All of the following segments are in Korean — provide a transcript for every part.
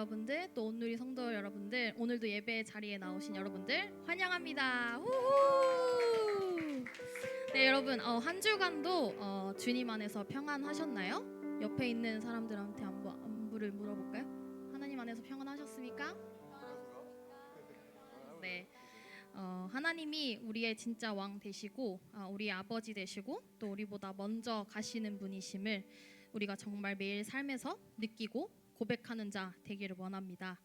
여러분들, 또 온누리 성도 여러분들, 오늘도 예배 자리에 나오신 여러분들 환영합니다. 우후! 네, 여러분, 한 주간도 주님 안에서 평안하셨나요? 옆에 있는 사람들한테 안부를 물어볼까요? 하나님 안에서 평안하셨습니까? 네. 하나님이 우리의 진짜 왕 되시고 우리의 아버지 되시고 또 우리보다 먼저 가시는 분이심을 우리가 정말 매일 삶에서 느끼고 고백하는 자 되기를 원합니다.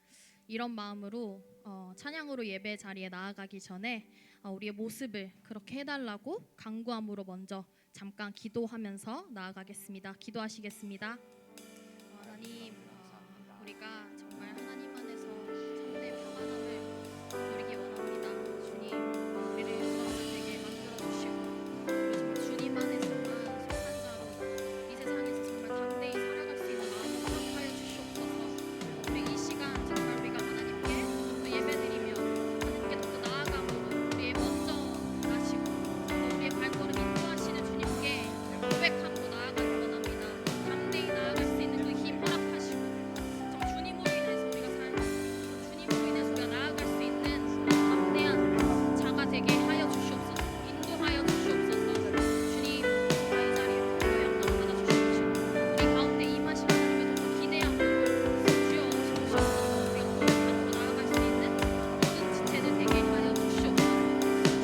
이런 마음으로 찬양으로 예배 자리에 나아가기 전에 우리의 모습을 그렇게 해달라고 간구함으로 먼저 잠깐 기도하면서 나아가겠습니다. 기도하시겠습니다. 하나님, 우리가 정말 하나님 안에서 참된 평안함을 누리기 원합니다. 주님, 우리를 평안되게 만들어주시고 정말 주님 안에서만 속한 자로 이 세상에서 정말 담대히 살아갈 수 있는 마음을 허락하여 주시옵소서. 우리 이 시간 정말 우리가 하나님께 또 예배드리며 하나님께 더 나아감으로 우리의 먼저 가시고 또 우리의 발걸음 인도하시는 주님께 고백함으로 나아가기 원합니다. 담대히 나아갈 수 있는 그 힘 허락하시고 정말 주님으로 인해서 우리가 살고 주님으로 인해서 우리가 나아갈 수 있는 담대한 자가 되게 하여 주시옵소서. 인도하여 주시옵소서. 주님, 이 자리에 불러 영광 받아 주시옵시고 우리 가운데 임하신 하나님의 더 기대함으로 주여 주시옵소서. 우리가 고백함으로 나아갈 수 있는 모든 지체들 되게 하여 주시옵소서.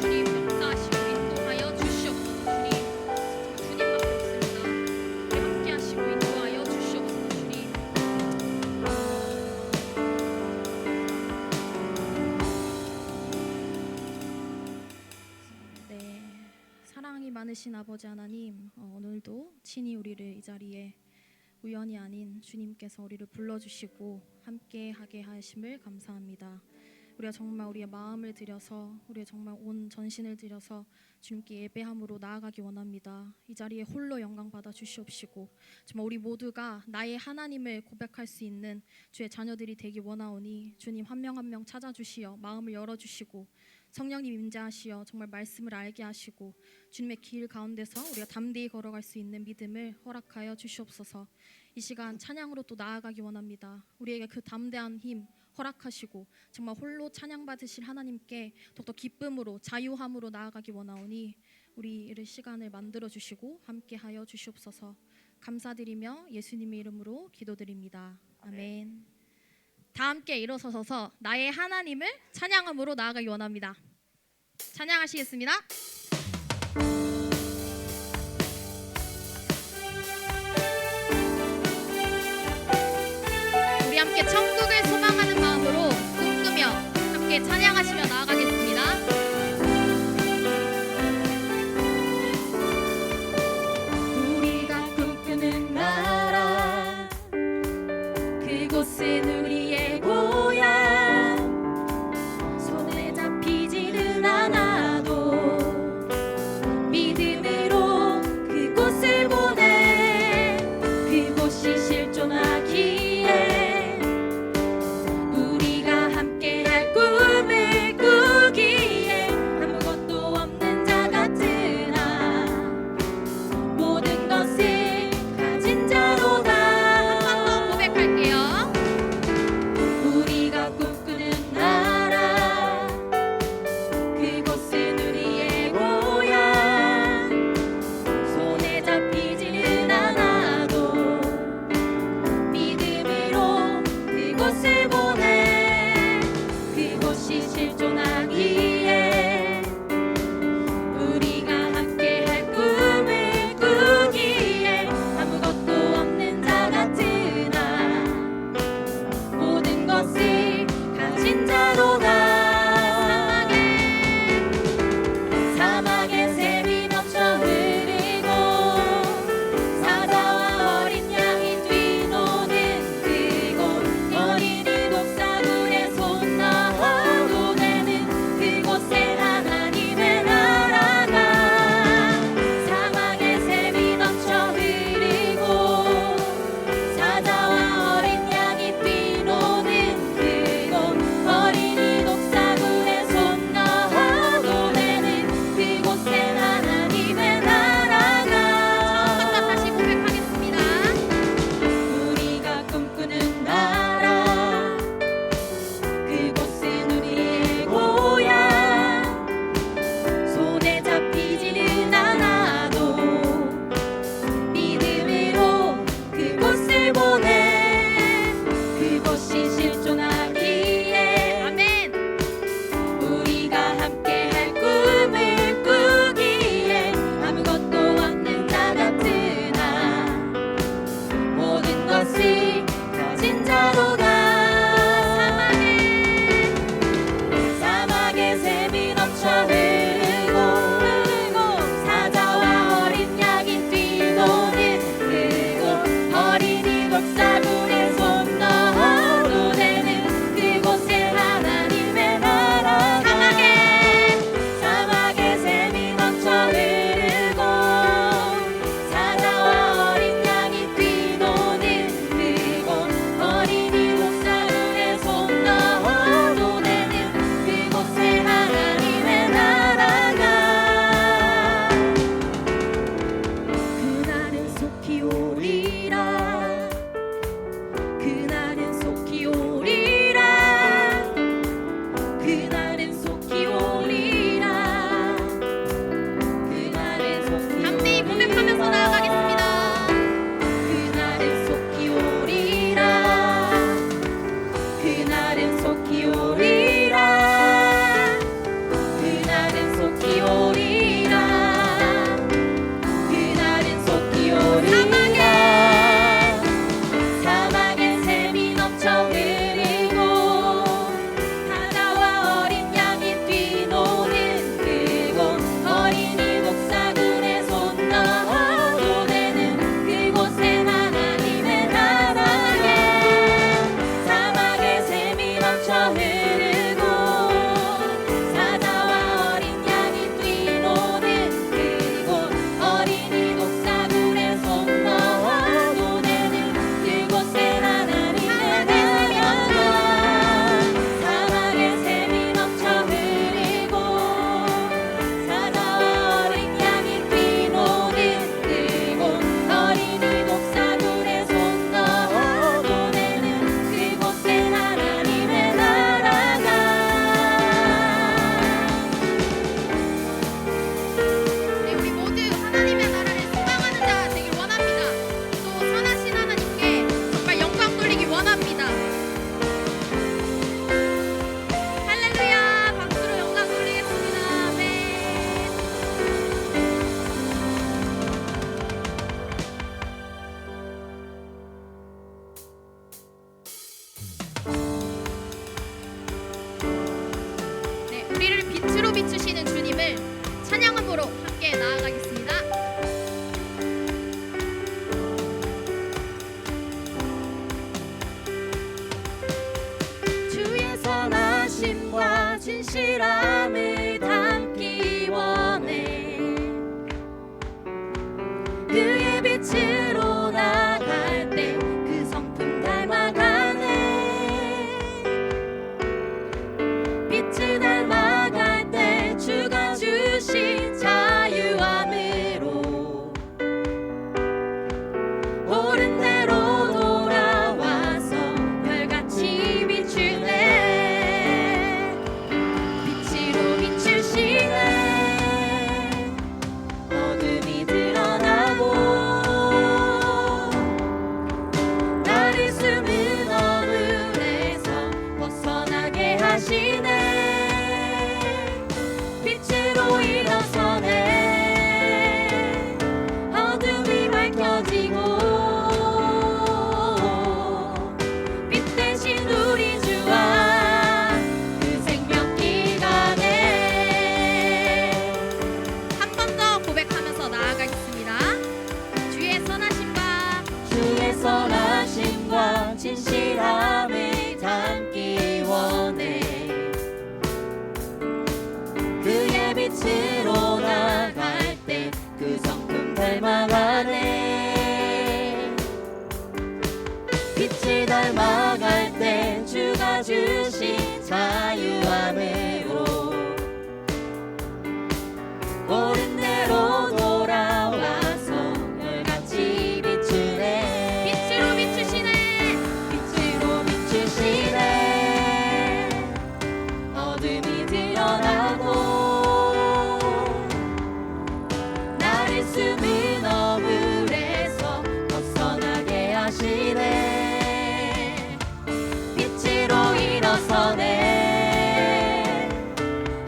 주님, 역사하시고 인도하여 주시옵소서. 주님, 정말 주님밖에 없습니다. 우리 함께 하시고 인도하여 주시옵소서. 주님, 네, 사랑이 많으신 아버지 하나님, 오늘도 친히 우리를 이 자리에 우연이 아닌 주님께서 우리를 불러주시고 함께하게 하심을 감사합니다. 우리가 정말 우리의 마음을 들여서 우리의 정말 온 전신을 들여서 주님께 예배함으로 나아가기 원합니다. 이 자리에 홀로 영광 받아 주시옵시고 정말 우리 모두가 나의 하나님을 고백할 수 있는 주의 자녀들이 되기 원하오니 주님 한 명 한 명 찾아주시어 마음을 열어주시고 성령님 임재하시어 정말 말씀을 알게 하시고 주님의 길 가운데서 우리가 담대히 걸어갈 수 있는 믿음을 허락하여 주시옵소서. 이 시간 찬양으로 또 나아가기 원합니다. 우리에게 그 담대한 힘 허락하시고 정말 홀로 찬양받으실 하나님께 더욱더 기쁨으로 자유함으로 나아가기 원하오니 우리를 시간을 만들어 주시고 함께하여 주시옵소서. 감사드리며 예수님의 이름으로 기도드립니다. 아멘. 다 함께 일어서서 나의 하나님을 찬양함으로 나아가기 원합니다. 찬양하시겠습니다. 우리 함께 천국을 소망하는 마음으로 꿈꾸며 함께 찬양하시며 나아가겠습니다. 우리가 꿈꾸는 나라 그곳은 우리의 고향 손에 잡히지는 않아도 믿음으로 그곳을 보내 그곳이 실존하기에 우리가 함께할 꿈을 꾸기에 아무것도 없는 자 같으나 모든 것을 가진 자로다. 한 번 더 고백할게요. 우리가 꿈꾸는 나라 그곳은 우리의 고향 손에 잡히지는 않아도 믿음으로 그곳을 보내 그곳이 실존하기에 우리가 함께할 꿈을 꾸기에 아무것도 없는 자 같으나 모든 것을 가진 자로다. 사막에 샘이 넘쳐 흐르고 사자와 어린 양이 뛰노는 그곳 어린이 독사굴에 손 넣어도 되는 진실함을 담기 원해. 그의 빛으로 나갈 때 그 성품 닮아가네. 빛을 닮아갈 때 주가 주신 자유함으로 옳은 대로 돌아와서 별같이 비추네. 빛으로 비추시네. 어둠이 드러나고 나를 숨은 어둠에서 벗어나게 하시네. 빛으로 일어서네. 어둠이 밝혀지고 빛 대신 우리 주와 그 생명길 가네. 한 번 더 고백하면서 나아가겠습니다. 주의 선하심과 주의 선하심과 진실함을 담기 원해. 그의 빛으로 나갈 때 그 성품 닮아가네. 빛을 닮아갈 때 주가 주신 자유함으로 옳은 대로 돌아와서 별같이 비추네. 빛으로 비추시네. 빛으로 비추시네. 어둠이 드러나고 나를 숨은 어물에서 벗어나게 하시네. 빛으로 일어서네.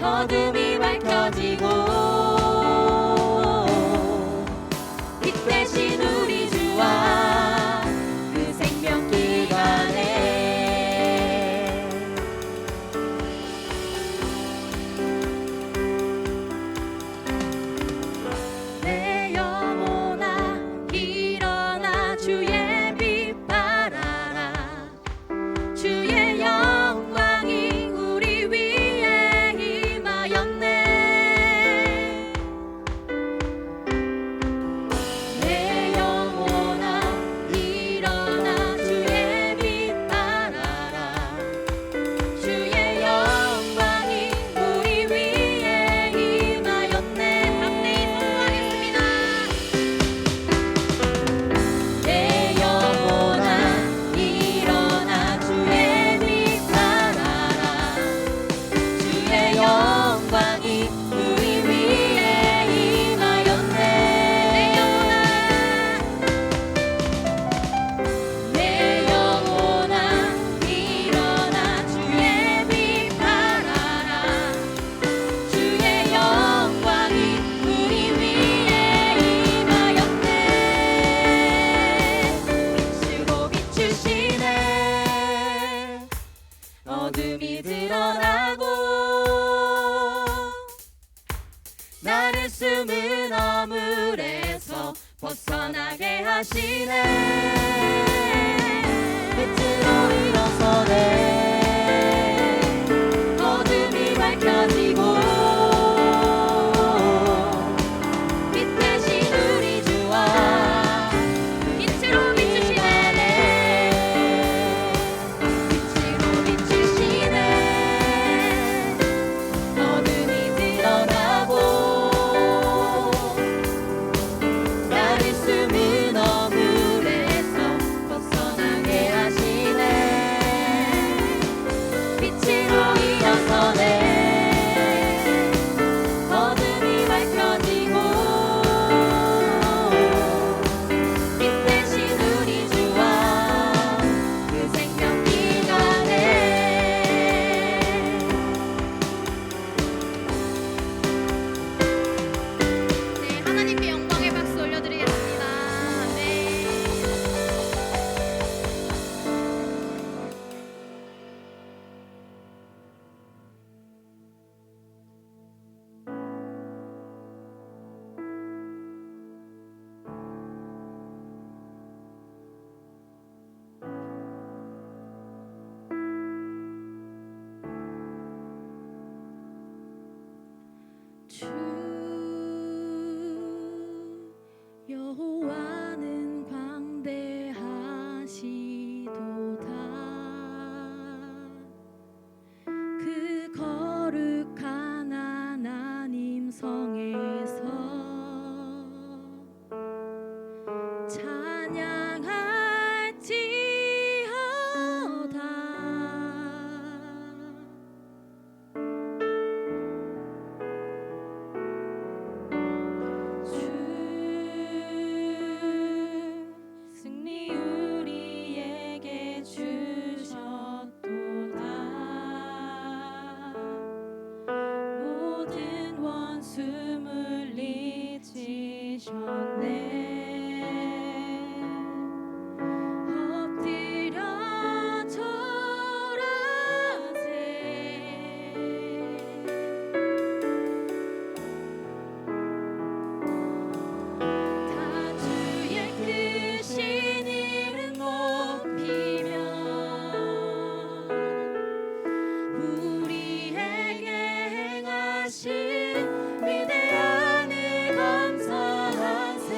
어둠이 밝혀지고 빛 대신 우리 주와 그 생명길 가네. 내 영혼아 일어나 주의 빛 발하라. 주의 영광이 우리 위에 임하였네. 내 영혼아 일어나 주의 빛 발하라. 주의 영광이 우리 위에 임하였네. 담대히 선포하겠습니다. 내 영혼아 일어나 주의 빛 발하라. 주의 영광이 우리 위에 임하였네. 내 영혼아 일어나 주의 빛 발하라. 주의 영광이 우리 위에 임하였네. 빛으로 비추시네. 어둠이 드러나고 나를 숨은 어물에서 벗어나게 하시네. 빛으로 일어서네. 어둠이 밝혀지고 빛 대신 우리 주와 빛으로 비추시네. 빛으로 비추시네. 어둠이 드러나고 나를 숨은 어물에서 벗어나게 하시네. 빛으로 일어서네. 주 여호와는 광대하시도다. 그 거룩한 하나님 성에서 승리 우리에게 주셨도다. 모든 원수 물리치셨네. 엎드려 절하세. 다 주의 크신 이름 높이며 우리에게 행하신 위대한 일 감사하세.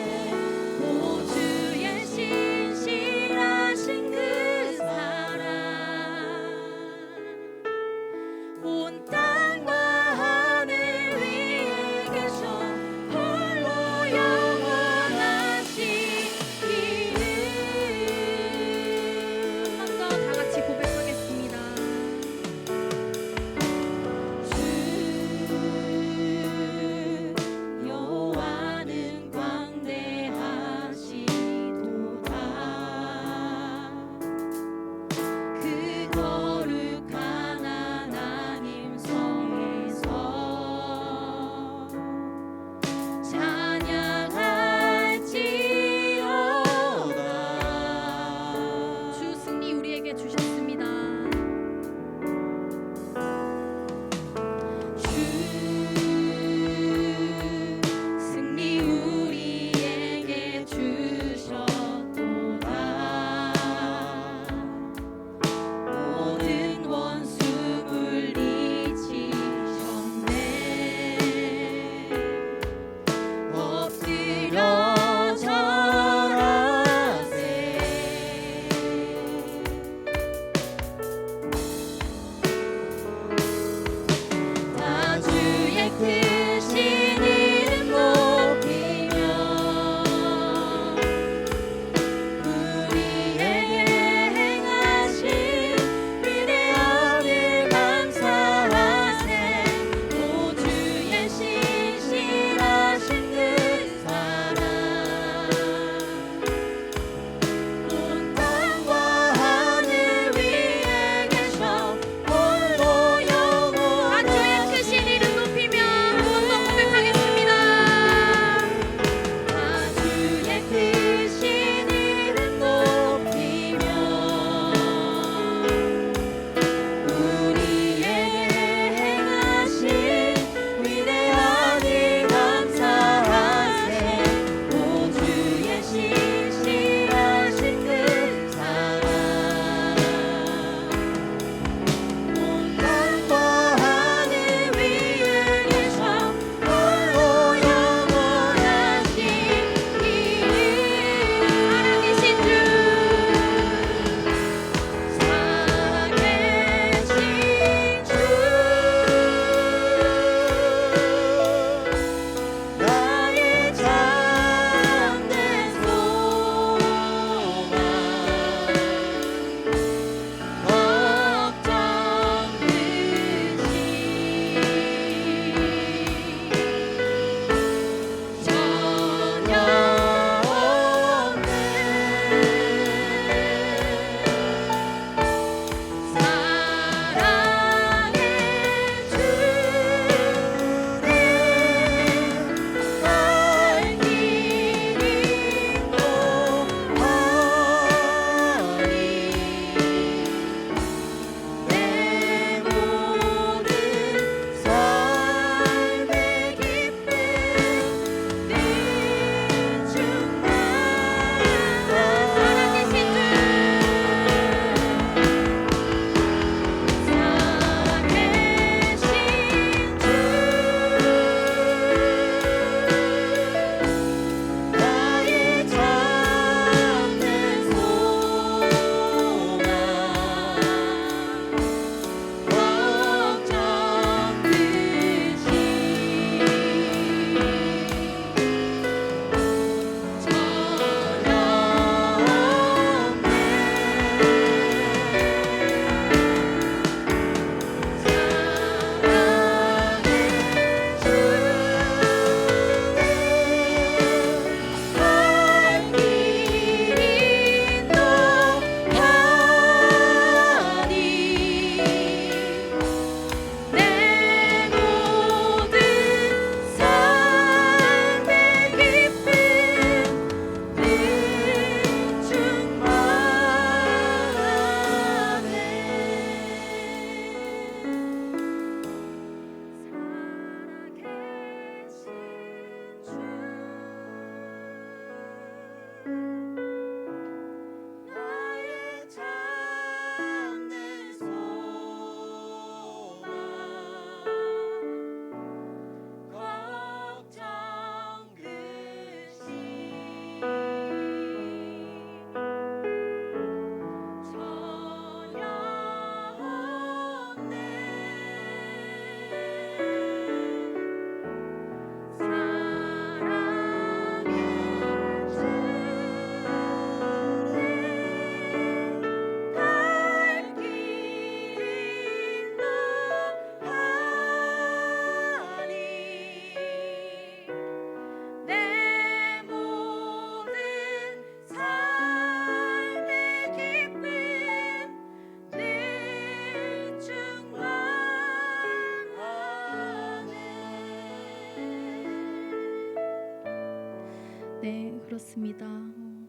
네, 그렇습니다.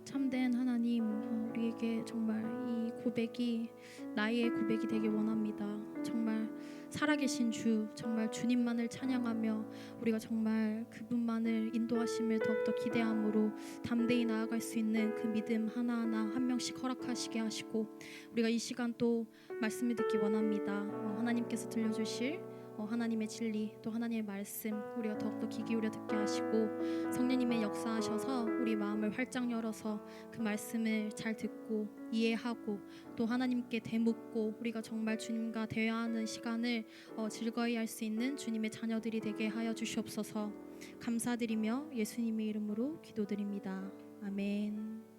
참된 하나님, 우리에게 정말 이 고백이 나의 고백이 되길 원합니다. 정말 살아계신 주, 정말 주님만을 찬양하며 우리가 정말 그분만을 인도하심을 더욱더 기대함으로 담대히 나아갈 수 있는 그 믿음 하나하나 한 명씩 허락하시게 하시고, 우리가 이 시간 또 말씀을 듣기 원합니다. 하나님께서 들려주실 하나님의 진리, 또 하나님의 말씀 우리가 더욱더 귀 기울여 듣게 하시고, 성령님의 역사하셔서 우리 마음을 활짝 열어서 그 말씀을 잘 듣고 이해하고 또 하나님께 되묻고 우리가 정말 주님과 대화하는 시간을 즐거이 할 수 있는 주님의 자녀들이 되게 하여 주시옵소서. 감사드리며 예수님의 이름으로 기도드립니다. 아멘.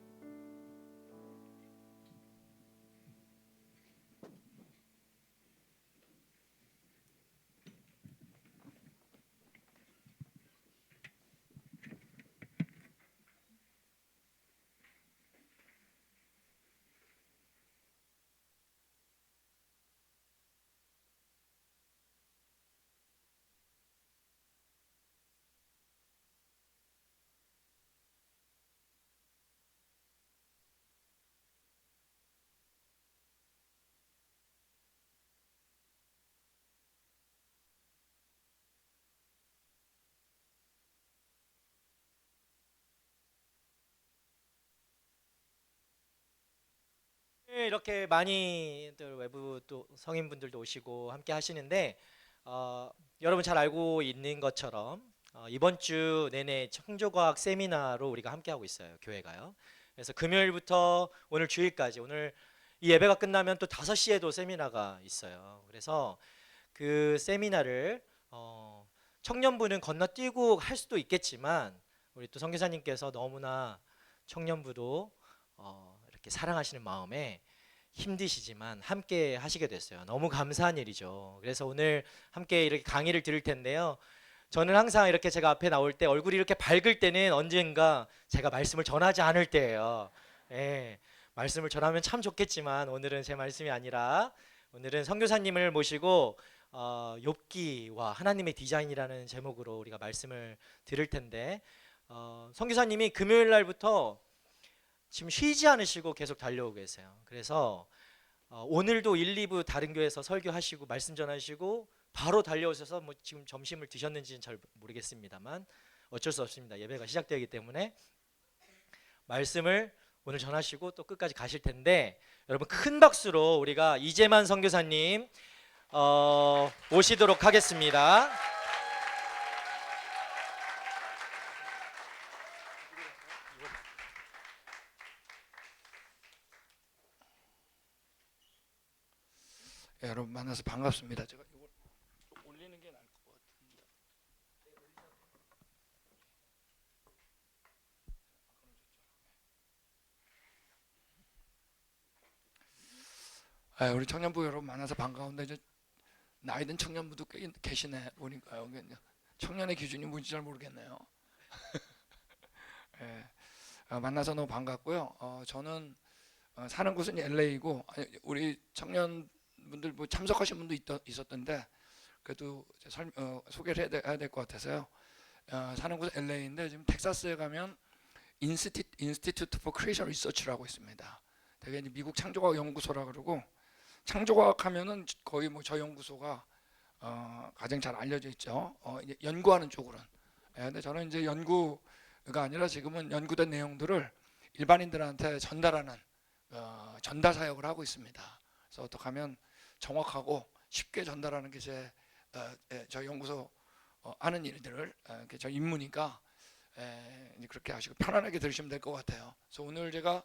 이렇게 많이들 외부 또 성인분들도 오시고 함께 하시는데, 여러분 잘 알고 있는 것처럼 이번 주 내내 청조과학 세미나로 우리가 함께 하고 있어요, 교회가요. 그래서 금요일부터 오늘 주일까지, 오늘 이 예배가 끝나면 또 5시에도 세미나가 있어요. 그래서 그 세미나를 청년부는 건너뛰고 할 수도 있겠지만, 우리 또 선교사님께서 너무나 청년부도 이렇게 사랑하시는 마음에 힘드시지만 함께 하시게 됐어요. 너무 감사한 일이죠. 그래서 오늘 함께 이렇게 강의를 들을 텐데요, 저는 항상 이렇게 제가 앞에 나올 때 얼굴이 이렇게 밝을 때는 언젠가 제가 말씀을 전하지 않을 때예요. 예, 말씀을 전하면 참 좋겠지만 오늘은 제 말씀이 아니라, 오늘은 선교사님을 모시고 욥기와 하나님의 디자인이라는 제목으로 우리가 말씀을 들을 텐데, 선교사님이 금요일 날부터 지금 쉬지 않으시고 계속 달려오고 계세요. 그래서 오늘도 1, 2부 다른 교회에서 설교하시고 말씀 전하시고 바로 달려오셔서 뭐 지금 점심을 드셨는지는 잘 모르겠습니다만 어쩔 수 없습니다. 예배가 시작되기 때문에 말씀을 오늘 전하시고 또 끝까지 가실 텐데, 여러분 큰 박수로 우리가 이재만 선교사님 오시도록 하겠습니다. 예, 여러분 만나서 반갑습니다. 제가 이걸 좀 올리는 게 나을 것 같은데. 우리 청년부 여러분 만나서 반가운데, 이제 나이 든 청년부도 꽤 계시네 보니까요. 청년의 기준이 뭔지 잘 모르겠네요. 예, 만나서 너무 반갑고요. 저는 사는 곳은 LA고, 우리 청년분들 뭐 참석하신 분도 있었던데 그래도 소개를 해야 될 것 같아서요. 사는 곳은 LA인데 지금 텍사스에 가면 Institute for Creation Research라고 있습니다. 되게 이제 미국 창조과학 연구소라 그러고, 창조과학 하면은 거의 뭐 저 연구소가 가장 잘 알려져 있죠. 이제 연구하는 쪽으로는. 근데 저는 이제 연구가 아니라 지금은 연구된 내용들을 일반인들한테 전달하는 전달 사역을 하고 있습니다. 그래서 어떻게 하면 정확하고 쉽게 전달하는 게 저 연구소 하는 일들을 저 임무니까 이제 그렇게 하시고 편안하게 들으시면 될 것 같아요. 그래서 오늘 제가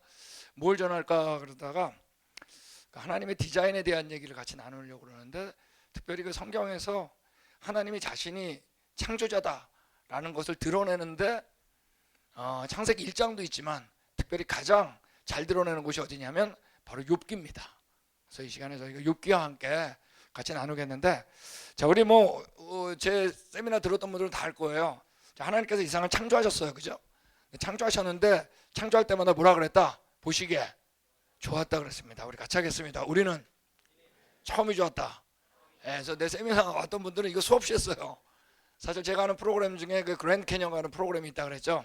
뭘 전할까 그러다가 하나님의 디자인에 대한 얘기를 같이 나누려고 그러는데, 특별히 그 성경에서 하나님이 자신이 창조자다라는 것을 드러내는데 창세기 1장도 있지만 특별히 가장 잘 드러내는 곳이 어디냐면 바로 욥기입니다. 그래서 이 시간에 저희가 욥기와 함께 같이 나누겠는데, 자, 우리 제 세미나 들었던 분들은 다 알 거예요. 자, 하나님께서 이 세상을 창조하셨어요, 그죠? 창조하셨는데 창조할 때마다 뭐라 그랬다? 보시기에 좋았다 그랬습니다. 우리 같이 하겠습니다. 우리는 처음이 좋았다. 그래서 내 세미나 왔던 분들은 이거 수없이 했어요. 사실 제가 하는 프로그램 중에 그 그랜드 캐년 가는 프로그램이 있다 그랬죠.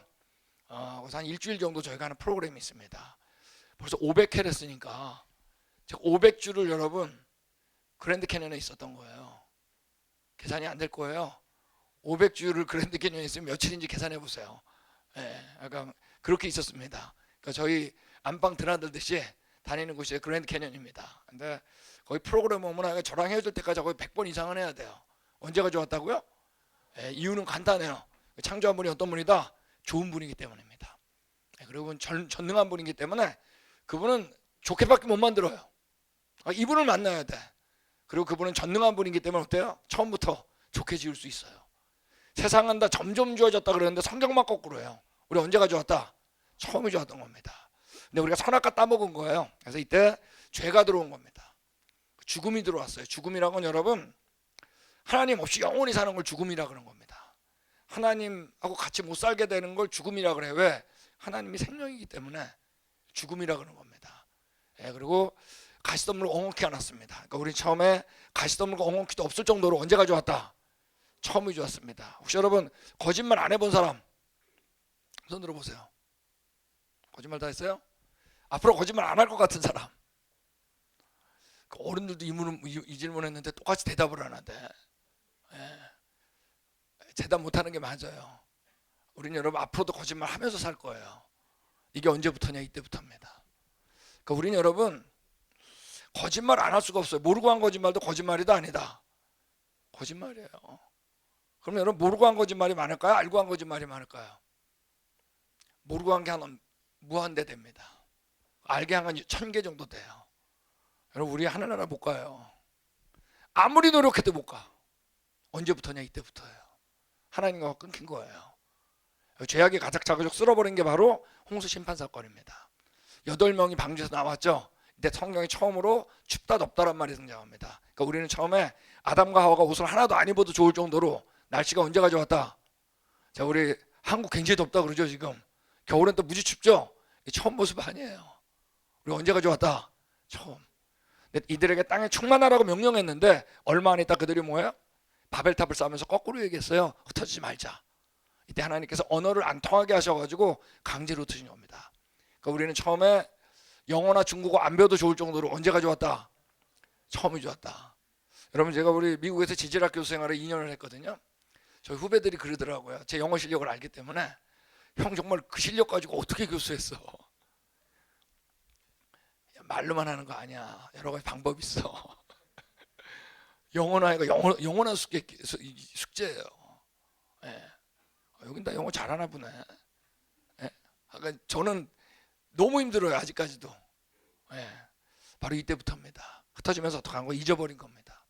그래서 한 일주일 정도 저희가 하는 프로그램이 있습니다. 벌써 500회를 했으니까 500주를 여러분 그랜드 캐년에 있었던 거예요. 계산이 안 될 거예요. 500주를 그랜드 캐년에 있으면 며칠인지 계산해 보세요. 약간 그렇게 있었습니다. 그러니까 저희 안방 드나들듯이 다니는 곳이 그랜드 캐년입니다. 근데 거기 프로그램 오면 저랑 헤어질 때까지 거의 100번 이상은 해야 돼요. 언제가 좋았다고요? 이유는 간단해요. 창조한 분이 어떤 분이다? 좋은 분이기 때문입니다. 그리고 전능한 분이기 때문에 그분은 좋게밖에 못 만들어요. 이분을 만나야 돼. 그리고 그분은 전능한 분이기 때문에 어때요? 처음부터 좋게 지을 수 있어요. 세상은 다 점점 좋아졌다 그러는데 성경만 거꾸로예요. 우리 언제가 좋았다? 처음이 좋았던 겁니다. 근데 우리가 선악과 따먹은 거예요. 그래서 이때 죄가 들어온 겁니다. 죽음이 들어왔어요. 죽음이라는 건 여러분 하나님 없이 영원히 사는 걸 죽음이라 그런 겁니다. 하나님하고 같이 못 살게 되는 걸 죽음이라 그래요. 왜? 하나님이 생명이기 때문에 죽음이라 그런 겁니다. 그리고 가시덤불을 엉엉키 안았습니다. 그러니까 우리 처음에 가시덤불과 엉엉키도 없을 정도로 언제가 좋았다? 처음이 좋았습니다. 혹시 여러분 거짓말 안 해본 사람 손 들어보세요. 거짓말 다 했어요? 앞으로 거짓말 안 할 것 같은 사람. 어른들도 이 질문 했는데 똑같이 대답을 안 하는데 대답 못하는 게 맞아요. 우리는 여러분 앞으로도 거짓말 하면서 살 거예요. 이게 언제부터냐? 이때부터입니다. 그러니까 우리는 여러분 거짓말 안 할 수가 없어요. 모르고 한 거짓말도 거짓말이다 아니다? 거짓말이에요. 그럼 여러분 모르고 한 거짓말이 많을까요? 알고 한 거짓말이 많을까요? 모르고 한 게 한 무한대 됩니다. 알게 한 건 1000개 정도 돼요. 여러분 우리 하늘나라 못 가요. 아무리 노력해도 못 가. 언제부터냐? 이때부터예요. 하나님과 끊긴 거예요. 죄악이 가득 자극 쓸어버린 게 바로 홍수 심판 사건입니다. 8명이 방주에서 나왔죠. 이때 성경이 처음으로 춥다 덥다란 말이 등장합니다. 그러니까 우리는 처음에 아담과 하와가 옷을 하나도 안 입어도 좋을 정도로 날씨가 언제가 좋았다? 자, 우리 한국 굉장히 덥다 그러죠 지금. 겨울엔 또 무지 춥죠. 처음 모습 아니에요. 우리 언제가 좋았다? 처음. 이들에게 땅에 충만하라고 명령했는데 얼마 안 있다 그들이 뭐예요? 바벨탑을 쌓으면서 거꾸로 얘기했어요. 흩어지지 말자. 이때 하나님께서 언어를 안 통하게 하셔가지고 강제로 흩어진 겁니다. 그러니까 우리는 처음에 영어나 중국어 안 배워도 좋을 정도로 언제가 좋았다? 처음이 좋았다. 여러분 제가 우리 미국에서 지질학 교수 생활을 2년을 했거든요. 저희 후배들이 그러더라고요. 제 영어 실력을 알기 때문에 형 정말 그 실력 가지고 어떻게 교수했어? 말로만 하는 거 아니야. 여러 가지 방법이 있어. 영어나 하니까 영어나 숙제예요. 여긴 다 영어 잘하나 보네. 그러니까 저는 너무 힘들어요 아직까지도. 바로 이때부터입니다. 흩어지면서 어떻게 한 거 잊어버린 겁니다.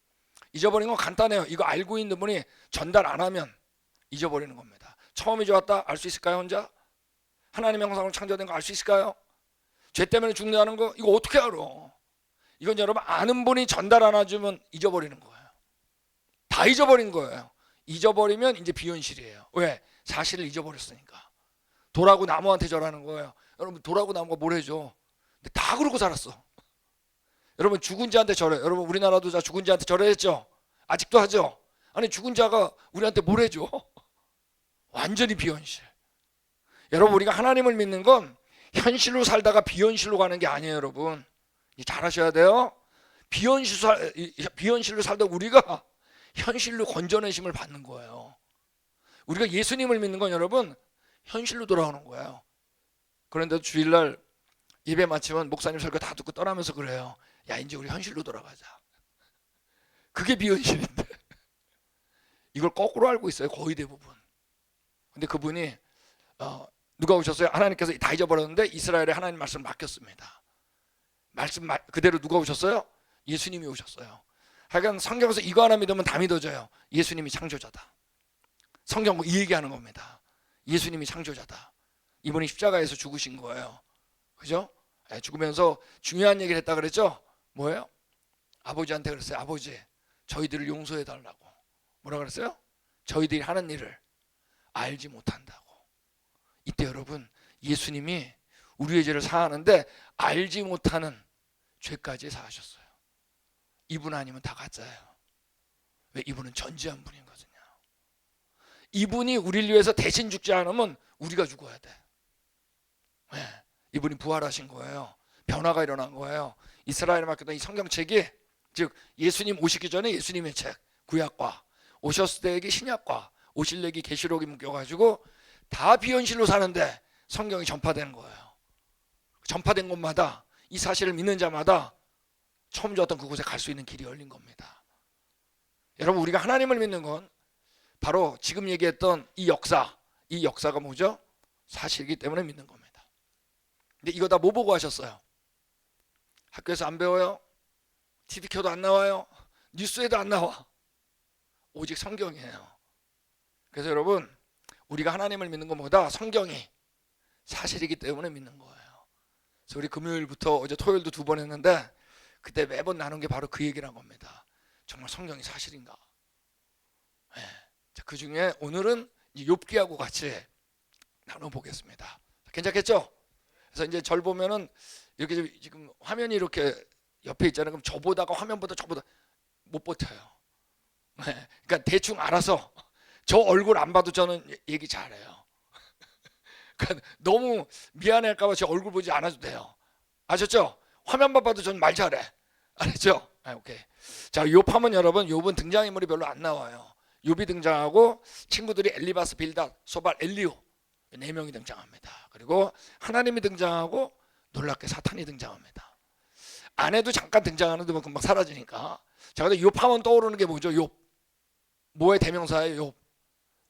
잊어버린 건 간단해요. 이거 알고 있는 분이 전달 안 하면 잊어버리는 겁니다. 처음이 좋았다 알 수 있을까요 혼자? 하나님의 형상으로 창조된 거 알 수 있을까요? 죄 때문에 죽는다는 거 이거 어떻게 알아? 이건 여러분 아는 분이 전달 안 해주면 잊어버리는 거예요. 다 잊어버린 거예요. 잊어버리면 이제 비현실이에요. 왜? 사실을 잊어버렸으니까. 돌하고 나무한테 절하는 거예요. 여러분 돌하고 나무가 뭘 해줘? 근데 다 그러고 살았어. 여러분 죽은 자한테 절해. 여러분 우리나라도 자 죽은 자한테 절해했죠? 아직도 하죠? 아니 죽은 자가 우리한테 뭘 해줘? 완전히 비현실. 여러분 우리가 하나님을 믿는 건 현실로 살다가 비현실로 가는 게 아니에요. 여러분 잘 하셔야 돼요. 비현실로 살다 우리가 현실로 건져내심을 받는 거예요. 우리가 예수님을 믿는 건 여러분 현실로 돌아오는 거예요. 그런데도 주일날 예배 마치면 목사님 설교 다 듣고 떠나면서 그래요. 야 이제 우리 현실로 돌아가자. 그게 비현실인데 이걸 거꾸로 알고 있어요. 거의 대부분. 근데 그분이 누가 오셨어요? 하나님께서 다 잊어버렸는데 이스라엘에 하나님 말씀을 맡겼습니다. 말씀 그대로 누가 오셨어요? 예수님이 오셨어요. 하여간 성경에서 이거 하나 믿으면 다 믿어져요. 예수님이 창조자다. 성경 이 얘기하는 겁니다. 예수님이 창조자다. 이분이 십자가에서 죽으신 거예요. 그죠? 죽으면서 중요한 얘기를 했다 그랬죠? 뭐예요? 아버지한테 그랬어요. 아버지 저희들을 용서해 달라고. 뭐라 그랬어요? 저희들이 하는 일을 알지 못한다고. 이때 여러분 예수님이 우리의 죄를 사하는데 알지 못하는 죄까지 사하셨어요. 이분 아니면 다 가짜예요. 왜? 이분은 전지한 분이거든요. 이분이 우리를 위해서 대신 죽지 않으면 우리가 죽어야 돼. 이분이 부활하신 거예요. 변화가 일어난 거예요. 이스라엘에 맡겼던 이 성경책이, 즉 예수님 오시기 전에 예수님의 책 구약과, 오셨을 때의 신약과, 오실 때의 계시록이 묶여가지고 다 비현실로 사는데 성경이 전파되는 거예요. 전파된 곳마다 이 사실을 믿는 자마다 처음 줬던 그곳에 갈 수 있는 길이 열린 겁니다. 여러분, 우리가 하나님을 믿는 건 바로 지금 얘기했던 이 역사가 뭐죠? 사실이기 때문에 믿는 겁니다. 근데 이거 다 뭐 보고 하셨어요? 학교에서 안 배워요? TV 켜도 안 나와요? 뉴스에도 안 나와. 오직 성경이에요. 그래서 여러분, 우리가 하나님을 믿는 것보다 성경이 사실이기 때문에 믿는 거예요. 그래서 우리 금요일부터 어제 토요일도 2번 했는데 그때 매번 나눈 게 바로 그 얘기란 겁니다. 정말 성경이 사실인가? 네. 자, 그 중에 오늘은 욥기하고 같이 나눠보겠습니다. 괜찮겠죠? 그래서 이제 절 보면은 이렇게 지금 화면이 이렇게 옆에 있잖아요. 그럼 저보다가 화면보다 저보다 못 버텨요. 네. 그러니까 대충 알아서 저 얼굴 안 봐도 저는 얘기 잘해요. 그러니까 너무 미안할까봐 제 얼굴 보지 않아도 돼요. 아셨죠? 화면만 봐도 저는 말 잘해. 알았죠? 오케이. 자, 욥하면 여러분, 욥은 등장인물이 별로 안 나와요. 욥이 등장하고 친구들이 엘리바스, 빌닷, 소발, 엘리후 4명이 등장합니다. 그리고 하나님이 등장하고 놀랍게 사탄이 등장합니다. 아내도 잠깐 등장하는데 뭐 금방 사라지니까. 자, 근데 욥하면 떠오르는 게 뭐죠? 욥. 뭐의 대명사예요? 욥.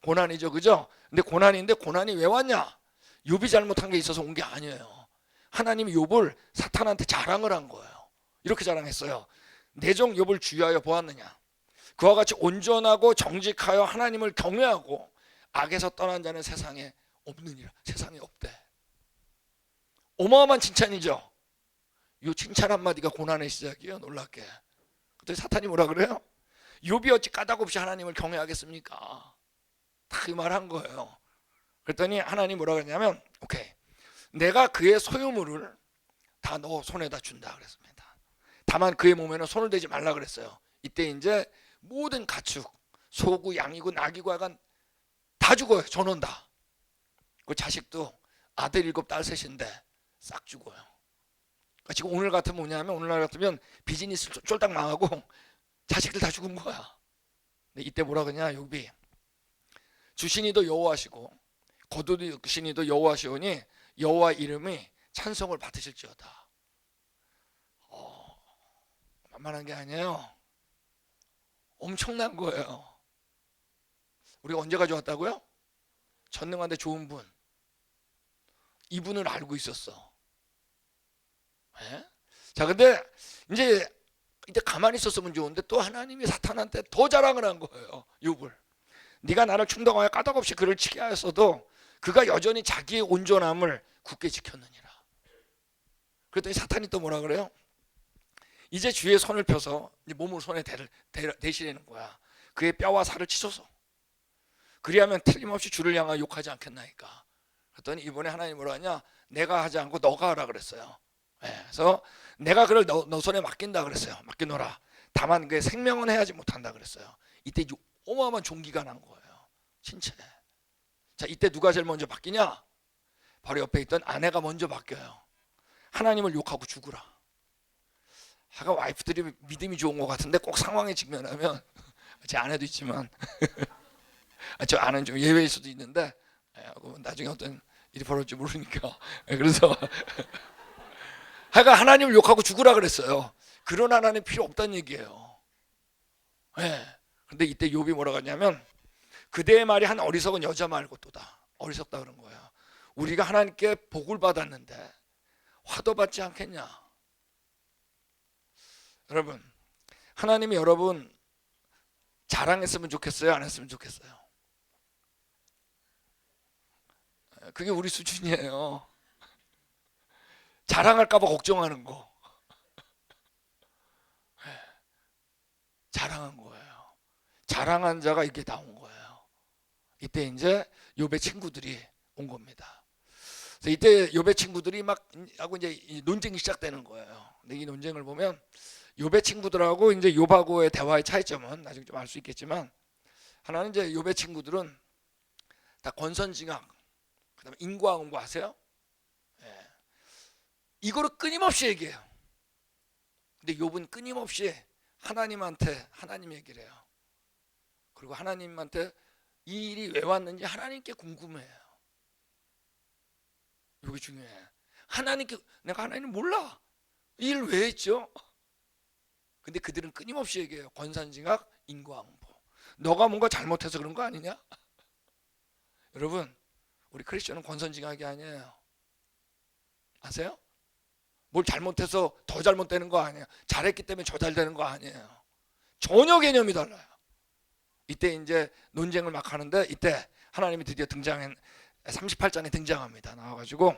고난이죠, 그죠? 근데 고난인데 고난이 왜 왔냐? 욥이 잘못한 게 있어서 온 게 아니에요. 하나님이 욥을 사탄한테 자랑을 한 거예요. 이렇게 자랑했어요. 내 종 욥을 주의하여 보았느냐? 그와 같이 온전하고 정직하여 하나님을 경외하고 악에서 떠난 자는 세상에 없느니라. 세상에 없대. 어마어마한 칭찬이죠. 이 칭찬 한마디가 고난의 시작이에요. 놀랍게. 그때 사탄이 뭐라 그래요? 욥이 어찌 까닭없이 하나님을 경외하겠습니까? 다 그 말 한 거예요. 그랬더니 하나님 뭐라 그랬냐면, 오케이, 내가 그의 소유물을 다 너 손에다 준다 그랬습니다. 다만 그의 몸에는 손을 대지 말라 그랬어요. 이때 이제 모든 가축, 소고 양이고 낙이고 하여간 다 죽어요. 전원 다. 그 자식도 아들 7, 딸 3인데 싹 죽어요. 그러니까 지금 오늘 같으면 뭐냐면, 오늘날 같으면 비즈니스 쫄딱 망하고 자식들 다 죽은 거야. 근데 이때 뭐라 그러냐, 욥이 주신이도 여호와시고 거두신이도 여호와시오니 여호와 이름이 찬송을 받으실지어다. 만만한 게 아니에요. 엄청난 거예요. 우리가 언제 가져왔다고요? 전능한데 좋은 분, 이분을 알고 있었어. 네? 자, 근데 이제 이때 가만히 있었으면 좋은데 또 하나님이 사탄한테 더 자랑을 한 거예요. 욥을. 네가 나를 충동하여 까닭없이 그를 치게 하였어도 그가 여전히 자기의 온전함을 굳게 지켰느니라. 그랬더니 사탄이 또 뭐라 그래요? 이제 주의 손을 펴서 몸을 손에 대시려는 거야. 그의 뼈와 살을 치소서. 그리하면 틀림없이 주를 향하여 욕하지 않겠나이까. 그랬더니 이번에 하나님 뭐라 하냐? 내가 하지 않고 너가 하라 그랬어요. 그래서 내가 그를 너 손에 맡긴다 그랬어요. 맡기노라. 다만 그의 생명은 해하지 못한다 그랬어요. 이때 어마어마한 종기가 난 거예요. 신체. 자, 이때 누가 제일 먼저 바뀌냐? 바로 옆에 있던 아내가 먼저 바뀌어요. 하나님을 욕하고 죽으라. 아까 와이프들이 믿음이 좋은 것 같은데 꼭 상황에 직면하면, 제 아내도 있지만 저 아내는 좀 예외일 수도 있는데 나중에 어떤 일이 벌어질지 모르니까. 그래서 하여간 하나님을 욕하고 죽으라 그랬어요. 그런 하나님 필요 없다는 얘기예요. 그런데 이때 욥이 뭐라고 하냐면, 그대의 말이 한 어리석은 여자 말고 또다. 어리석다 그런 거야. 우리가 하나님께 복을 받았는데 화도 받지 않겠냐. 여러분, 하나님이 여러분 자랑했으면 좋겠어요? 안 했으면 좋겠어요? 그게 우리 수준이에요. 자랑할까 봐 걱정하는 거. 자랑한 거예요. 자랑한 자가 이게 나온 거예요. 이때 이제 욥의 친구들이 온 겁니다. 그래서 이때 욥의 친구들이 막 하고 이제 논쟁이 시작되는 거예요. 근데 이 논쟁을 보면 욥의 친구들하고 이제 욥하고의 대화의 차이점은 나중에 좀 알 수 있겠지만, 하나는 이제 욥의 친구들은 다 권선징악, 그다음에 인과응과 아세요? 이거를 끊임없이 얘기해요. 근데 욥은 끊임없이 하나님한테 하나님 얘기를 해요. 그리고 하나님한테 이 일이 왜 왔는지 하나님께 궁금해요. 이게 중요해. 하나님께 내가 하나님 몰라. 이 일 왜 했죠? 근데 그들은 끊임없이 얘기해요. 권선징악, 인과응보. 너가 뭔가 잘못해서 그런 거 아니냐? 여러분, 우리 크리스천은 권선징악이 아니에요. 아세요? 뭘 잘못해서 더 잘못되는 거 아니에요. 잘했기 때문에 저 잘되는 거 아니에요. 전혀 개념이 달라요. 이때 이제 논쟁을 막 하는데 이때 하나님이 드디어 38장에 등장합니다. 나와가지고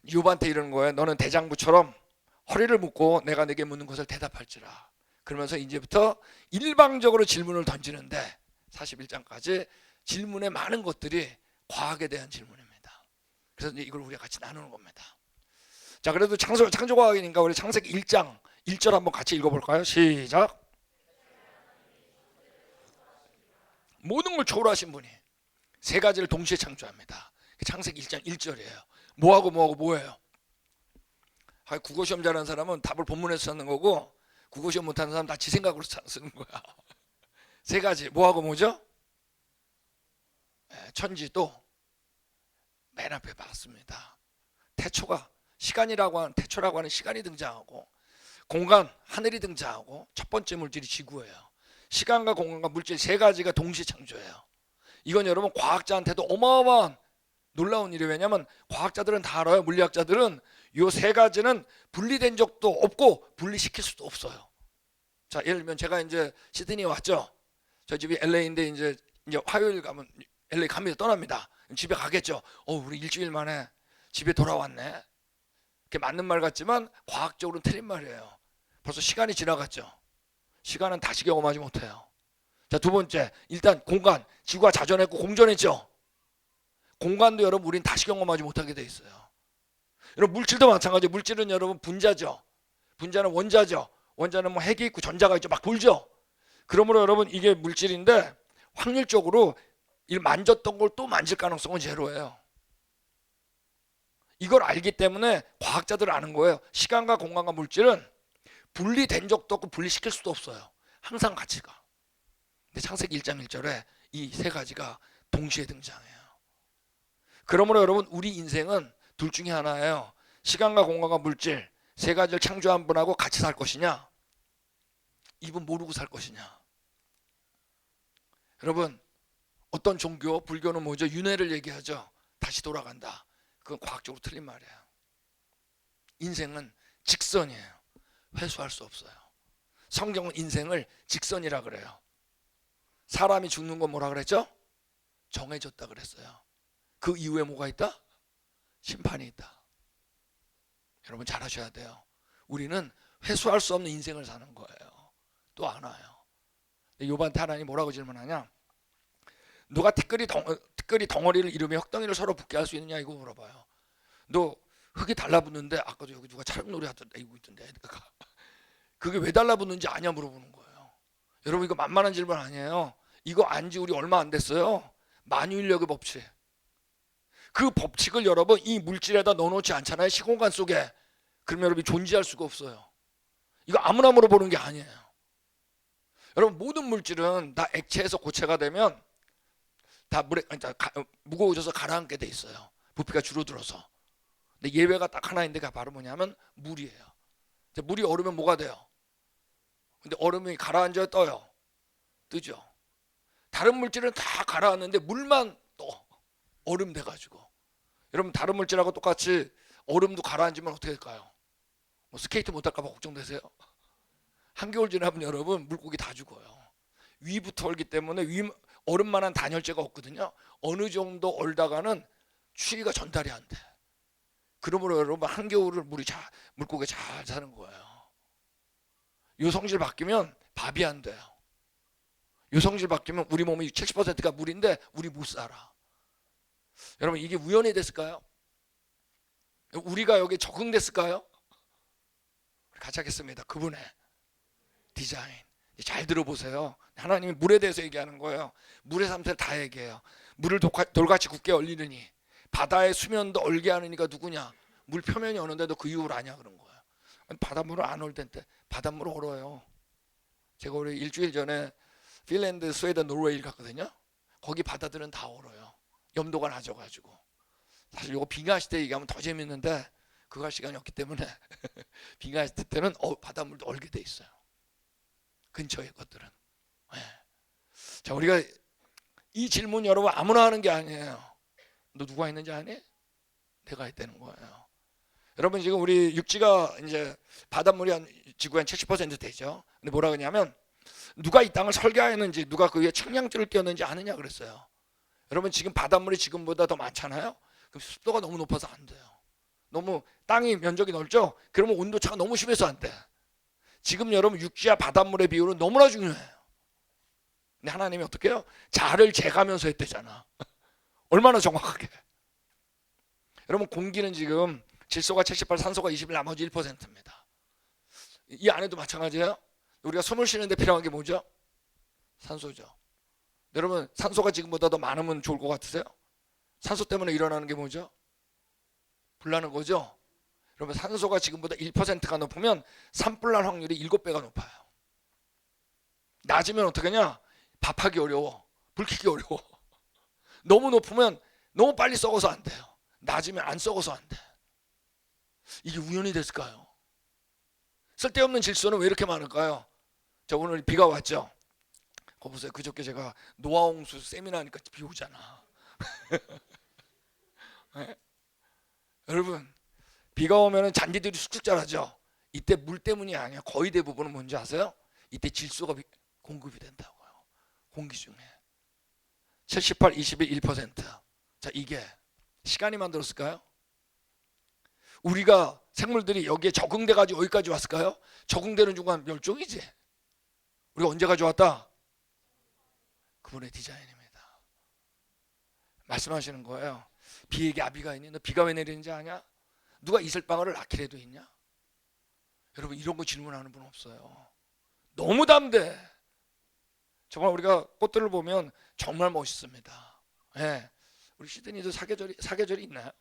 욥한테 이러는 거예요. 너는 대장부처럼 허리를 묶고 내가 내게 묻는 것을 대답할지라. 그러면서 이제부터 일방적으로 질문을 던지는데 41장까지 질문의 많은 것들이 과학에 대한 질문입니다. 그래서 이제 이걸 우리가 같이 나누는 겁니다. 자, 그래도 창조과학이니까 우리 창세기 1장 1절 한번 같이 읽어볼까요? 시작. 모든 걸 초월하신 분이 세 가지를 동시에 창조합니다. 창세기 1장 1절이에요. 뭐하고 뭐예요? 국어시험 잘하는 사람은 답을 본문에서 찾는 거고 국어시험 못하는 사람은 다 지 생각으로 쓰는 거야. 세 가지 뭐하고 뭐죠? 천지도 맨 앞에 봤습니다. 태초가 시간이라고 하는 태초라고 하는 시간이 등장하고 공간 하늘이 등장하고 첫 번째 물질이 지구예요. 시간과 공간과 물질 세 가지가 동시에 창조해요. 이건 여러분 과학자한테도 어마어마한 놀라운 일이에요. 왜냐하면 과학자들은 다 알아요. 물리학자들은 이 세 가지는 분리된 적도 없고 분리시킬 수도 없어요. 자, 예를 들면 제가 이제 시드니에 왔죠. 저 집이 LA인데 이제 화요일 가면 LA 갑니다. 떠납니다. 집에 가겠죠. 우리 일주일 만에 집에 돌아왔네. 그게 맞는 말 같지만 과학적으로는 틀린 말이에요. 벌써 시간이 지나갔죠. 시간은 다시 경험하지 못해요. 자, 두 번째, 일단 공간. 지구가 자전했고 공전했죠. 공간도 여러분 우린 다시 경험하지 못하게 돼 있어요. 여러분 물질도 마찬가지예요. 물질은 여러분 분자죠. 분자는 원자죠. 원자는 뭐 핵이 있고 전자가 있죠. 막 돌죠. 그러므로 여러분 이게 물질인데 확률적으로 이 만졌던 걸 또 만질 가능성은 제로예요. 이걸 알기 때문에 과학자들은 아는 거예요. 시간과 공간과 물질은 분리된 적도 없고 분리시킬 수도 없어요. 항상 같이 가. 근데 창세기 1장 1절에 이 세 가지가 동시에 등장해요. 그러므로 여러분 우리 인생은 둘 중에 하나예요. 시간과 공간과 물질 세 가지를 창조한 분하고 같이 살 것이냐, 이분 모르고 살 것이냐. 여러분 어떤 종교, 불교는 뭐죠? 윤회를 얘기하죠. 다시 돌아간다. 그건 과학적으로 틀린 말이에요. 인생은 직선이에요. 회수할 수 없어요. 성경은 인생을 직선이라 그래요. 사람이 죽는 건 뭐라 그랬죠? 정해졌다 그랬어요. 그 이후에 뭐가 있다? 심판이 있다. 여러분 잘 하셔야 돼요. 우리는 회수할 수 없는 인생을 사는 거예요. 또 안 와요. 욥한테 하나님 뭐라고 질문하냐? 누가 티끌이 덩어리를 이루며 흙덩이를 서로 붙게 할 수 있느냐 이거 물어봐요. 너 흙이 달라붙는데 아까도 여기 누가 촬영놀이 하던데 이거 있던데 그게 왜 달라붙는지 아냐 물어보는 거예요. 여러분 이거 만만한 질문 아니에요. 이거 안지 우리 얼마 안 됐어요. 만유인력의 법칙. 그 법칙을 여러분 이 물질에다 넣어놓지 않잖아요. 시공간 속에. 그러면 여러분이 존재할 수가 없어요. 이거 아무나 물어보는 게 아니에요. 여러분 모든 물질은 다 액체에서 고체가 되면 다 물에 무거워져서 가라앉게 돼 있어요. 부피가 줄어들어서. 근데 예외가 딱 하나 있는데 그게 바로 뭐냐면 물이에요. 물이 얼으면 뭐가 돼요? 근데 얼음이 가라앉아요, 떠요? 뜨죠. 다른 물질은 다 가라앉는데 물만 떠. 얼음 돼가지고. 여러분 다른 물질하고 똑같이 얼음도 가라앉으면 어떻게 될까요? 뭐 스케이트 못할까 봐 걱정되세요? 한겨울 지나면 여러분 물고기 다 죽어요. 위부터 얼기 때문에 얼음만한 단열재가 없거든요. 어느 정도 얼다가는 추위가 전달이 안 돼. 그러므로 여러분 한겨울을 물고기 잘 사는 거예요. 요 성질 바뀌면 밥이 안 돼요. 요 성질 바뀌면 우리 몸이 70%가 물인데 우리 못 살아. 여러분 이게 우연히 됐을까요? 우리가 여기 적응됐을까요? 같이 하겠습니다. 그분의 디자인. 잘 들어보세요. 하나님이 물에 대해서 얘기하는 거예요. 물의 상태를 다 얘기해요. 물을 돌같이 굳게 얼리느니 바다의 수면도 얼게 하느니가 누구냐? 물 표면이 어는데도 그 이유를 아냐 그런 거예요. 바닷물을 안 올 텐데 바닷물은 얼어요. 제가 우리 일주일 전에 핀란드, 스웨덴, 노르웨이를 갔거든요. 거기 바다들은 다 얼어요. 염도가 낮아가지고. 사실 이거 빙하 시대 얘기하면 더 재밌는데 그거 할 시간이 없기 때문에 빙하 시대 때는 바닷물도 얼게 돼 있어요. 근처의 것들은. 네. 자, 우리가 이 질문 여러분 아무나 하는 게 아니에요. 너 누가 했는지 아니? 내가 했다는 거예요. 여러분 지금 우리 육지가 이제 바닷물이 한 지구의 한 70% 되죠. 근데 뭐라 그러냐면 누가 이 땅을 설계하였는지 누가 그 위에 측량줄을 띄웠는지 아느냐 그랬어요. 여러분 지금 바닷물이 지금보다 더 많잖아요. 그럼 습도가 너무 높아서 안 돼요. 너무 땅이 면적이 넓죠? 그러면 온도차가 너무 심해서 안 돼. 지금 여러분 육지와 바닷물의 비율은 너무나 중요해요. 근데 하나님이 어떻게 해요? 자를 재가면서 했대잖아. 얼마나 정확하게. 여러분 공기는 지금 질소가 78, 산소가 21, 나머지 1%입니다. 이 안에도 마찬가지예요. 우리가 숨을 쉬는데 필요한 게 뭐죠? 산소죠. 여러분 산소가 지금보다 더 많으면 좋을 것 같으세요? 산소 때문에 일어나는 게 뭐죠? 불나는 거죠. 여러분 산소가 지금보다 1%가 높으면 산불 날 확률이 7배가 높아요. 낮으면 어떻게 하냐? 밥하기 어려워. 불 켜기 어려워. 너무 높으면 너무 빨리 썩어서 안 돼요. 낮으면 안 썩어서 안 돼. 이게 우연이 됐을까요? 쓸데없는 질소는 왜 이렇게 많을까요? 저 오늘 비가 왔죠? 거 보세요. 그저께 제가 노아홍수 세미나 하니까 비 오잖아. 네? 여러분 비가 오면 잔디들이 쑥쑥 자라죠. 이때 물 때문이 아니야. 거의 대부분은 뭔지 아세요? 이때 질소가 공급이 된다고요. 공기 중에 78, 21, 1%. 자 이게 시간이 만들었을까요? 우리가 생물들이 여기에 적응돼 가지고 여기까지 왔을까요? 적응되는 중간 멸종이지. 우리가 언제 가져왔다? 그분의 디자인입니다. 말씀하시는 거예요. 비에게 아비가 있니? 너 비가 왜 내리는지 아냐? 누가 이슬방울을 낳기라도 있냐? 여러분 이런 거 질문하는 분 없어요. 너무 담대. 정말 우리가 꽃들을 보면 정말 멋있습니다. 네. 우리 시드니도 사계절이 있나요?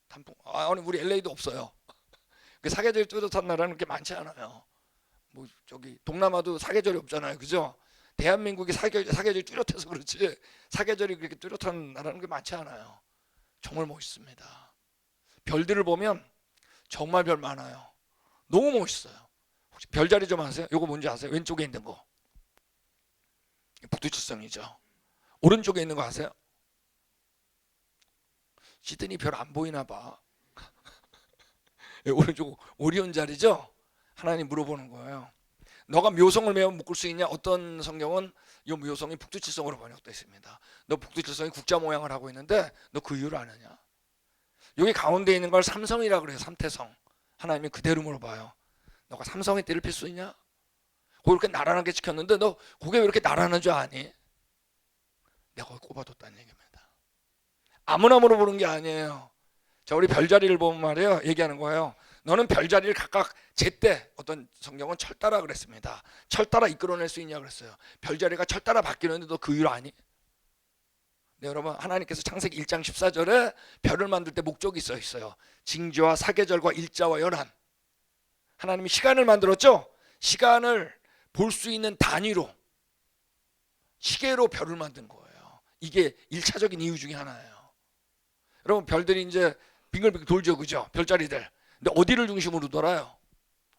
단풍. 아니 우리 LA도 없어요. 그 사계절이 뚜렷한 나라는 게 많지 않아요. 뭐 저기 동남아도 사계절이 없잖아요, 그죠? 대한민국이 사계절이 뚜렷해서 그렇지 사계절이 그렇게 뚜렷한 나라는 게 많지 않아요. 정말 멋있습니다. 별들을 보면 정말 별 많아요. 너무 멋있어요. 혹시 별자리 좀 아세요? 요거 뭔지 아세요? 왼쪽에 있는 거 북두칠성이죠. 오른쪽에 있는 거 아세요? 시드니 별 안 보이나 봐. 오른쪽 오리온 자리죠? 하나님 물어보는 거예요. 너가 묘성을 매어 묶을 수 있냐? 어떤 성경은 이 묘성이 북두칠성으로 번역되어 있습니다. 너 북두칠성이 국자 모양을 하고 있는데 너 그 이유를 아느냐? 여기 가운데 있는 걸 삼성이라고 그래요. 삼태성. 하나님이 그대로 물어봐요. 너가 삼성의 띠를 필 수 있냐? 그렇게 나란하게 지켰는데 너 그게 왜 이렇게 나란한 줄 아니? 내가 거기 꼽아뒀다는 얘기입니다. 아무나 물어보는 게 아니에요. 자, 우리 별자리를 보면 말이에요. 얘기하는 거예요. 너는 별자리를 각각 제때 어떤 성경은 철 따라 그랬습니다. 철 따라 이끌어낼 수 있냐 그랬어요. 별자리가 철 따라 바뀌는데 너 그 이유 아니? 네, 여러분 하나님께서 창세기 1장 14절에 별을 만들 때 목적이 써 있어요. 징조와 사계절과 일자와 연한. 하나님이 시간을 만들었죠. 시간을 볼 수 있는 단위로 시계로 별을 만든 거예요. 이게 1차적인 이유 중에 하나예요. 여러분 별들이 이제 빙글빙글 돌죠, 그죠? 별자리들. 근데 어디를 중심으로 돌아요?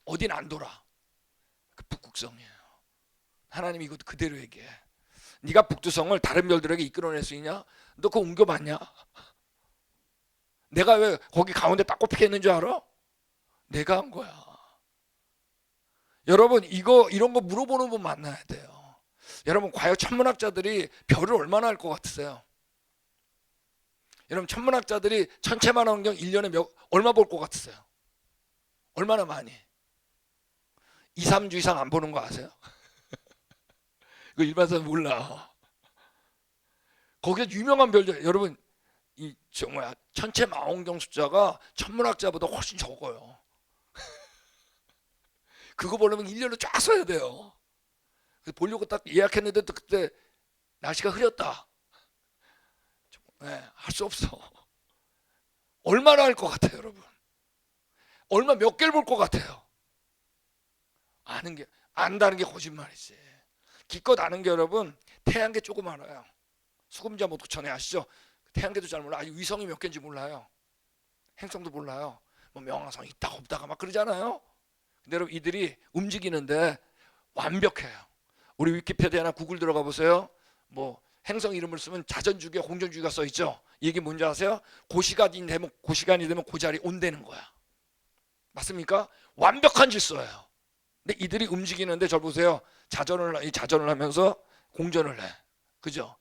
어디는 안 돌아. 그 북극성이에요. 하나님이 이것도 그대로 얘기해. 네가 북두성을 다른 별들에게 이끌어낼 수 있냐? 너 그거 옮겨봤냐? 내가 왜 거기 가운데 딱 꼽히게 했는 줄 알아? 내가 한 거야. 여러분 이런 거 물어보는 분 만나야 돼요. 여러분 과연 천문학자들이 별을 얼마나 알 것 같으세요? 여러분 천문학자들이 천체만 환경 1년에 얼마 볼 것 같으세요? 얼마나 많이? 2, 3주 이상 안 보는 거 아세요? 이거 일반 사람 몰라. 거기에 유명한 별들 여러분 이 정말 천체 망원경 숫자가 천문학자보다 훨씬 적어요. 그거 보려면 1년을 쫙 써야 돼요. 보려고 딱 예약했는데 또 그때 날씨가 흐렸다. 네, 할 수 없어. 얼마나 할 것 같아요, 여러분? 얼마 몇 개를 볼 것 같아요? 안다는 게 거짓말이지. 기껏 아는 게 여러분, 태양계 조금 알아요. 수금자 모토천에 아시죠? 태양계도 잘 몰라. 위성이 몇 개인지 몰라요. 행성도 몰라요. 뭐 명왕성 있다가 없다가 막 그러잖아요. 근데 여러분, 이들이 움직이는데 완벽해요. 우리 위키피디아나 구글 들어가 보세요. 뭐 행성 이름을 쓰면 자전주기와 공전주기가 써 있죠. 이게 뭔지 아세요? 고시간이 되면 그 자리 온다는 거야. 맞습니까? 완벽한 질서예요. 근데 이들이 움직이는데 저 보세요. 자전을 하면서 공전을 해. 그죠?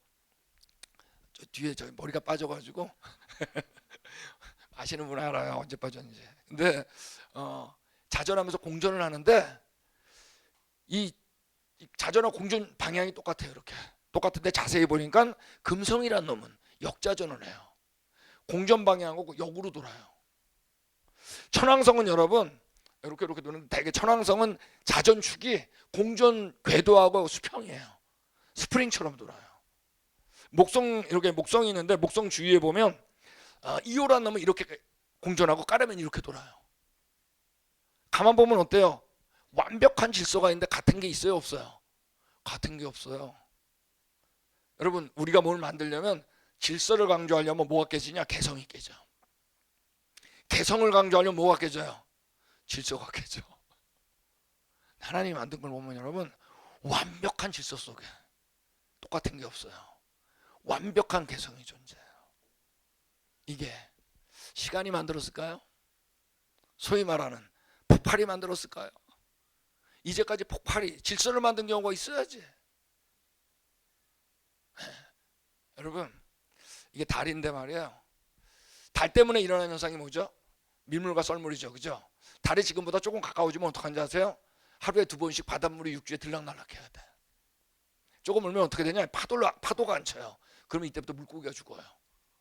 저 뒤에 저 머리가 빠져가지고 아시는 분 알아요. 언제 빠졌는지. 근데 자전하면서 공전을 하는데 이 자전과 공전 방향이 똑같아요. 이렇게 똑같은데 자세히 보니까 금성이란 놈은 역자전을 해요. 공전 방향하고 역으로 돌아요. 천왕성은 여러분 이렇게 도는데 대개 천왕성은 자전축이 공전 궤도하고 수평이에요. 스프링처럼 돌아요. 이렇게 목성이 있는데 목성 주위에 보면 이오란 놈은 이렇게 공전하고 까르면 이렇게 돌아요. 가만 보면 어때요? 완벽한 질서가 있는데 같은 게 있어요, 없어요? 같은 게 없어요. 여러분, 우리가 뭘 만들려면 질서를 강조하려면 뭐가 깨지냐? 개성이 깨져. 개성을 강조하려면 뭐가 깨져요? 질서가 깨져. 하나님이 만든 걸 보면 여러분, 완벽한 질서 속에 똑같은 게 없어요. 완벽한 개성이 존재해요. 이게 시간이 만들었을까요? 소위 말하는 폭발이 만들었을까요? 이제까지 폭발이 질서를 만든 경우가 있어야지. 여러분, 이게 달인데 말이에요. 달 때문에 일어나는 현상이 뭐죠? 밀물과 썰물이죠. 그죠? 달이 지금보다 조금 가까워지면 어떡한지 아세요? 하루에 2번씩 바닷물이 육지에 들락날락해야 돼. 조금 울면 어떻게 되냐? 파도가 안 쳐요. 그러면 이때부터 물고기가 죽어요.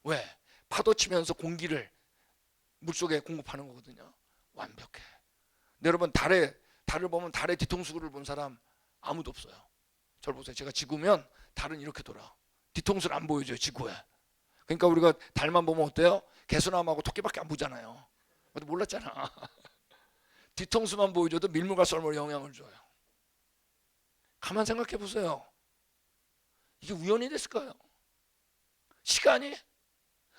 왜? 파도 치면서 공기를 물속에 공급하는 거거든요. 완벽해. 근데 여러분, 달을 보면 달의 뒤통수를 본 사람 아무도 없어요. 저를 보세요. 제가 지구면 달은 이렇게 돌아. 뒤통수를 안 보여줘요, 지구에. 그러니까 우리가 달만 보면 어때요? 개수나무하고 토끼밖에 안 보잖아요. 근데 몰랐잖아. 뒤통수만 보여줘도 밀물과 썰물에 영향을 줘요. 가만 생각해 보세요. 이게 우연이 됐을까요? 시간이?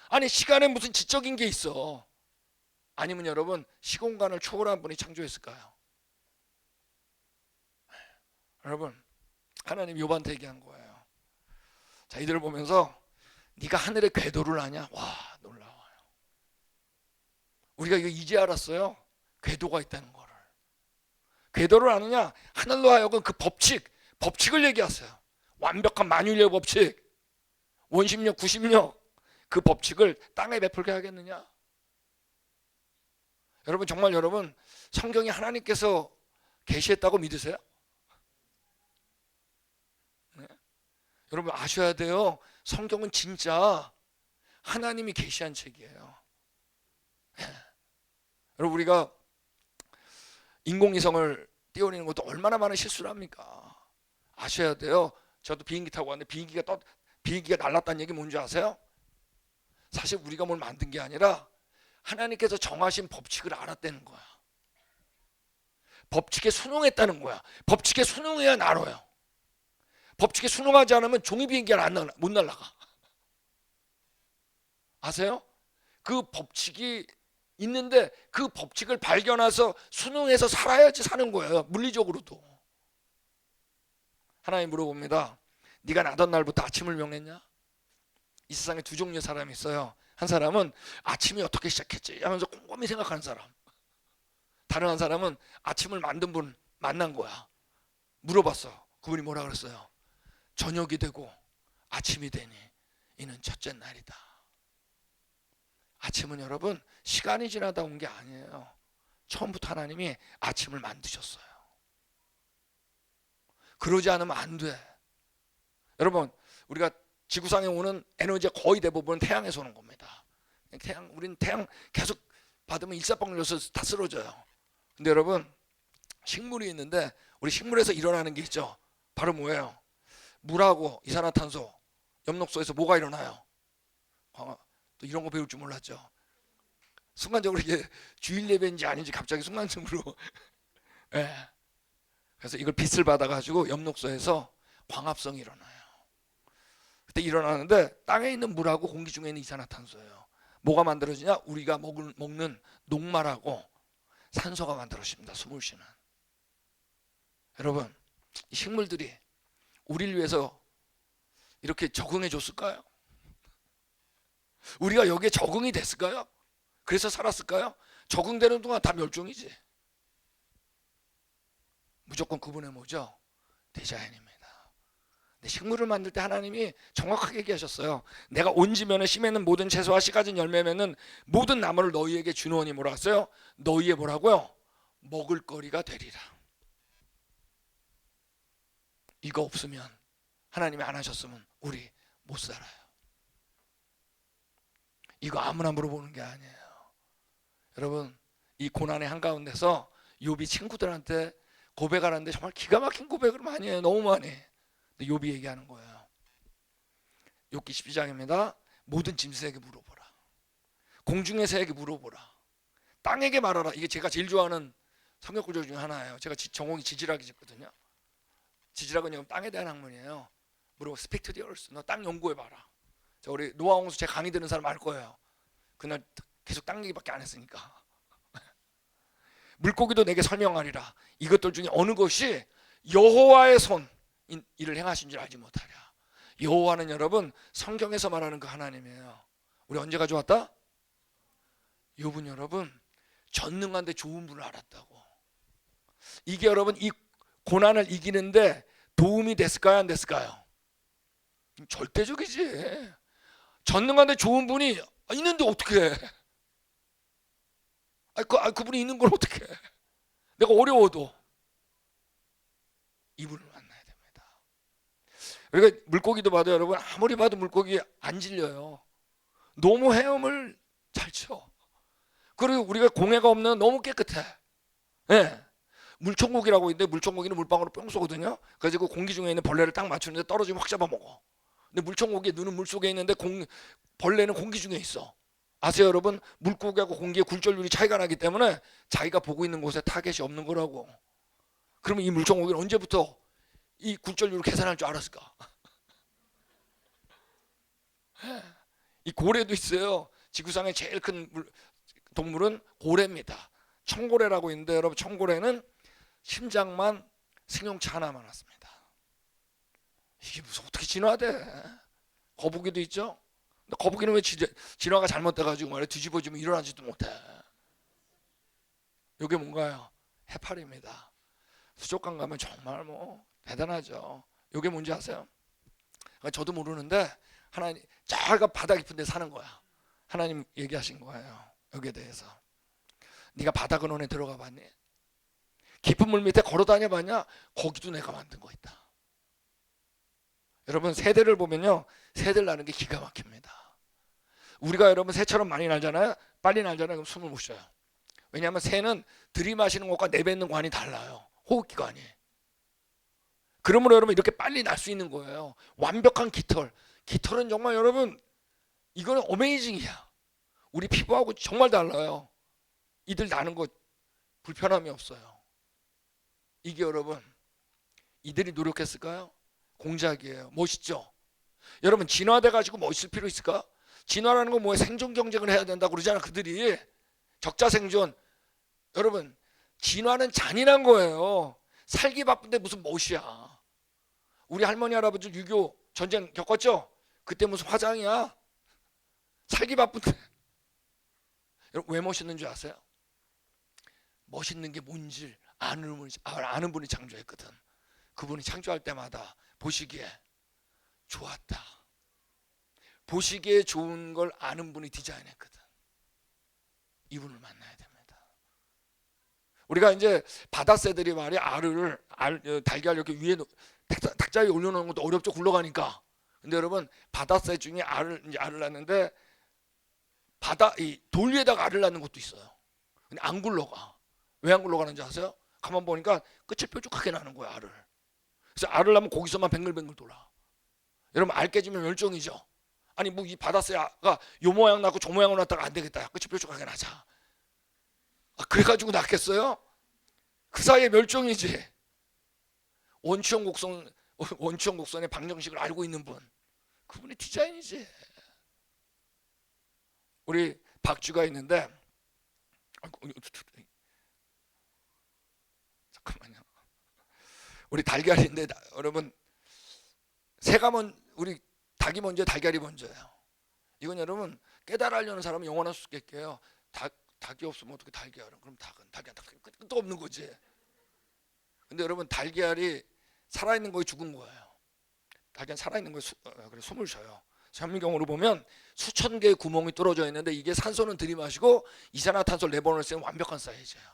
아니, 시간에 무슨 지적인 게 있어. 아니면 여러분, 시공간을 초월한 분이 창조했을까요? 여러분, 하나님 욥한테 얘기한 거예요. 자, 이들을 보면서 네가 하늘의 궤도를 아냐? 와, 놀라워요. 우리가 이거 이제 알았어요. 궤도가 있다는 거를. 궤도를 아느냐? 하늘로 하여금 그 법칙을 얘기하세요. 완벽한 만유인의 법칙, 원심력, 구심력, 그 법칙을 땅에 베풀게 하겠느냐? 여러분, 정말 여러분, 성경이 하나님께서 계시했다고 믿으세요? 네? 여러분 아셔야 돼요. 성경은 진짜 하나님이 계시한 책이에요. 네. 여러분, 우리가 인공위성을 띄워내는 것도 얼마나 많은 실수를 합니까? 아셔야 돼요. 저도 비행기 타고 왔는데 비행기가 날랐다는 얘기 뭔지 아세요? 사실 우리가 뭘 만든 게 아니라 하나님께서 정하신 법칙을 알았다는 거야. 법칙에 순응했다는 거야. 법칙에 순응해야 날아요. 법칙에 순응하지 않으면 종이 비행기가 못 날아가. 아세요? 그 법칙이 있는데 그 법칙을 발견해서 순응해서 살아야지 사는 거예요. 물리적으로도. 하나님 물어봅니다. 네가 나던 날부터 아침을 명했냐? 이 세상에 두 종류의 사람이 있어요. 한 사람은 아침이 어떻게 시작했지 하면서 꼼꼼히 생각하는 사람. 다른 한 사람은 아침을 만든 분 만난 거야. 물어봤어. 그분이 뭐라 그랬어요? 저녁이 되고 아침이 되니 이는 첫째 날이다. 아침은 여러분 시간이 지나다 온 게 아니에요. 처음부터 하나님이 아침을 만드셨어요. 그러지 않으면 안 돼. 여러분, 우리가 지구상에 오는 에너지가 거의 대부분 태양에서 오는 겁니다. 우리는 태양 계속 받으면 일사병 걸려서 다 쓰러져요. 근데 여러분, 식물이 있는데 우리 식물에서 일어나는 게 있죠. 바로 뭐예요? 물하고 이산화탄소, 엽록소에서 뭐가 일어나요? 또 이런 거 배울 줄 몰랐죠. 순간적으로 이게 주일 예배인지 아닌지 갑자기 순간적으로 예. 그래서 이걸 빛을 받아가지고 엽록소에서 광합성이 일어나요. 그때 일어나는데 땅에 있는 물하고 공기 중에 있는 이산화탄소예요. 뭐가 만들어지냐? 우리가 먹는 녹말하고 산소가 만들어집니다. 숨을 쉬는. 여러분, 이 식물들이 우리를 위해서 이렇게 적응해 줬을까요? 우리가 여기에 적응이 됐을까요? 그래서 살았을까요? 적응되는 동안 다 멸종이지. 무조건 그분의 뭐죠? 디자인입니다. 근데 식물을 만들 때 하나님이 정확하게 얘기하셨어요. 내가 온 지면에 심에는 모든 채소와 씨 가진 열매면은 모든 나무를 너희에게 주노니 뭐라 했어요? 너희의 뭐라고요? 먹을 거리가 되리라. 이거 없으면 하나님이 안 하셨으면 우리 못 살아요. 이거 아무나 물어보는 게 아니에요. 여러분, 이 고난의 한가운데서 욥이 친구들한테 고백하는데 정말 기가 막힌 고백을 많이 해요. 너무 많이. 근데 욥이 얘기하는 거예요. 욥기 12장입니다. 모든 짐승에게 물어보라. 공중의 새에게 물어보라. 땅에게 말하라. 이게 제가 제일 좋아하는 성경 구절 중에 하나예요. 제가 전공이 지질학이거든요. 지질학은 땅에 대한 학문이에요. 물어보 Speak to the earth. 너 땅 연구해봐라. 자, 우리 노아홍수 제 강의 듣는 사람 알 거예요. 그날 계속 땅 얘기밖에 안 했으니까. 물고기도 내게 설명하리라. 이것들 중에 어느 것이 여호와의 손 이를 행하신 줄 알지 못하랴. 여호와는 여러분 성경에서 말하는 그 하나님이에요. 우리 언제 가져왔다? 욥은 여러분 전능한데 좋은 분을 알았다고. 이게 여러분 이 고난을 이기는데 도움이 됐을까요? 안 됐을까요? 절대적이지. 전능한데 좋은 분이 있는데 어떻게 해? 그분이 있는 걸 어떻게 해? 내가 어려워도 이분을 만나야 됩니다. 그러니까 물고기도 봐도 여러분 아무리 봐도 물고기 안 질려요. 너무 헤엄을 잘 쳐. 그리고 우리가 공해가 없는 너무 깨끗해. 네. 물총고기라고 있는데 물총고기는 물방울을 뿅 쏘거든요. 그래서 그 공기 중에 있는 벌레를 딱 맞추는데 떨어지면 확 잡아먹어. 근데 물총고기의 눈은 물속에 있는데 벌레는 공기 중에 있어. 아세요 여러분? 물고기하고 공기의 굴절률이 차이가 나기 때문에 자기가 보고 있는 곳에 타겟이 없는 거라고. 그러면 이 물총고기는 언제부터 이 굴절률을 계산할 줄 알았을까? 이 고래도 있어요. 지구상의 제일 큰 동물은 고래입니다. 청고래라고 있는데 여러분 청고래는 심장만 승용차 하나만 왔습니다. 이게 무슨 어떻게 진화돼? 거북이도 있죠. 근데 거북이는 왜 진화가 잘못돼가지고 말이야 뒤집어지면 일어나지도 못해. 이게 뭔가요? 해파리입니다. 수족관 가면 정말 뭐 대단하죠. 이게 뭔지 아세요? 저도 모르는데 하나님 저가 바다 깊은 데 사는 거야. 하나님 얘기하신 거예요. 여기에 대해서. 네가 바다 근원에 들어가 봤니? 깊은 물 밑에 걸어 다녀 봤냐? 거기도 내가 만든 거 있다. 여러분 새들을 보면요. 새들 나는 게 기가 막힙니다. 우리가 여러분 새처럼 많이 날잖아요. 빨리 날잖아요. 그럼 숨을 못 쉬어요. 왜냐하면 새는 들이마시는 것과 내뱉는 관이 달라요. 호흡기관이. 그러므로 여러분 이렇게 빨리 날 수 있는 거예요. 완벽한 깃털. 깃털은 정말 여러분 이거는 어메이징이야. 우리 피부하고 정말 달라요. 이들 나는 거 불편함이 없어요. 이게 여러분 이들이 노력했을까요? 공작이에요. 멋있죠? 여러분 진화돼 가지고 멋있을 필요 있을까? 진화라는 건 뭐예요? 생존 경쟁을 해야 된다고 그러잖아. 그들이 적자 생존. 여러분 진화는 잔인한 거예요. 살기 바쁜데 무슨 멋이야. 우리 할머니 할아버지 6.25 전쟁 겪었죠? 그때 무슨 화장이야. 살기 바쁜데. 여러분 왜 멋있는 줄 아세요? 멋있는 게 뭔지 아는 분이 창조했거든. 그분이 창조할 때마다 보시기에 좋았다. 보시기에 좋은 걸 아는 분이 디자인했거든. 이분을 만나야 됩니다. 우리가 이제 바다새들이 말이야 달걀 이렇게 위에 탁자 위에 올려놓는 것도 어렵죠. 굴러가니까. 근데 여러분 바다새 중에 알을 낳는데 이 돌 위에다가 알을 낳는 것도 있어요. 근데 안 굴러가. 왜 안 굴러가는지 아세요? 가만 보니까 끝을 뾰족하게 나는 거야 알을. 그래서 알을 낳으면 거기서만 뱅글뱅글 돌아. 여러분 알 깨지면 멸종이죠. 아니 뭐 이 바다새가 요 모양 낳고 저 모양으로 낳다가 안 되겠다. 끝이 뾰족하게 나자. 그래가지고 낳겠어요? 그 사이에 멸종이지. 원추형 곡선의 방정식을 알고 있는 분, 그분의 디자인이지. 우리 박쥐가 있는데, 잠깐만요. 우리 달걀인데 여러분, 우리 닭이 먼저 달걀이 먼저예요. 이건 여러분 깨달으려는 사람은 영원할 수 있겠게요. 닭이 없으면 어떻게 달걀은? 그럼 달걀 끝도 없는 거지. 근데 여러분 달걀이 살아있는 거에 죽은 거예요. 달걀 살아있는 거에 숨을 쉬어요. 현미경으로 보면 수천 개의 구멍이 뚫어져 있는데 이게 산소는 들이마시고 이산화탄소를 내보낼 수 있는 완벽한 사이즈예요.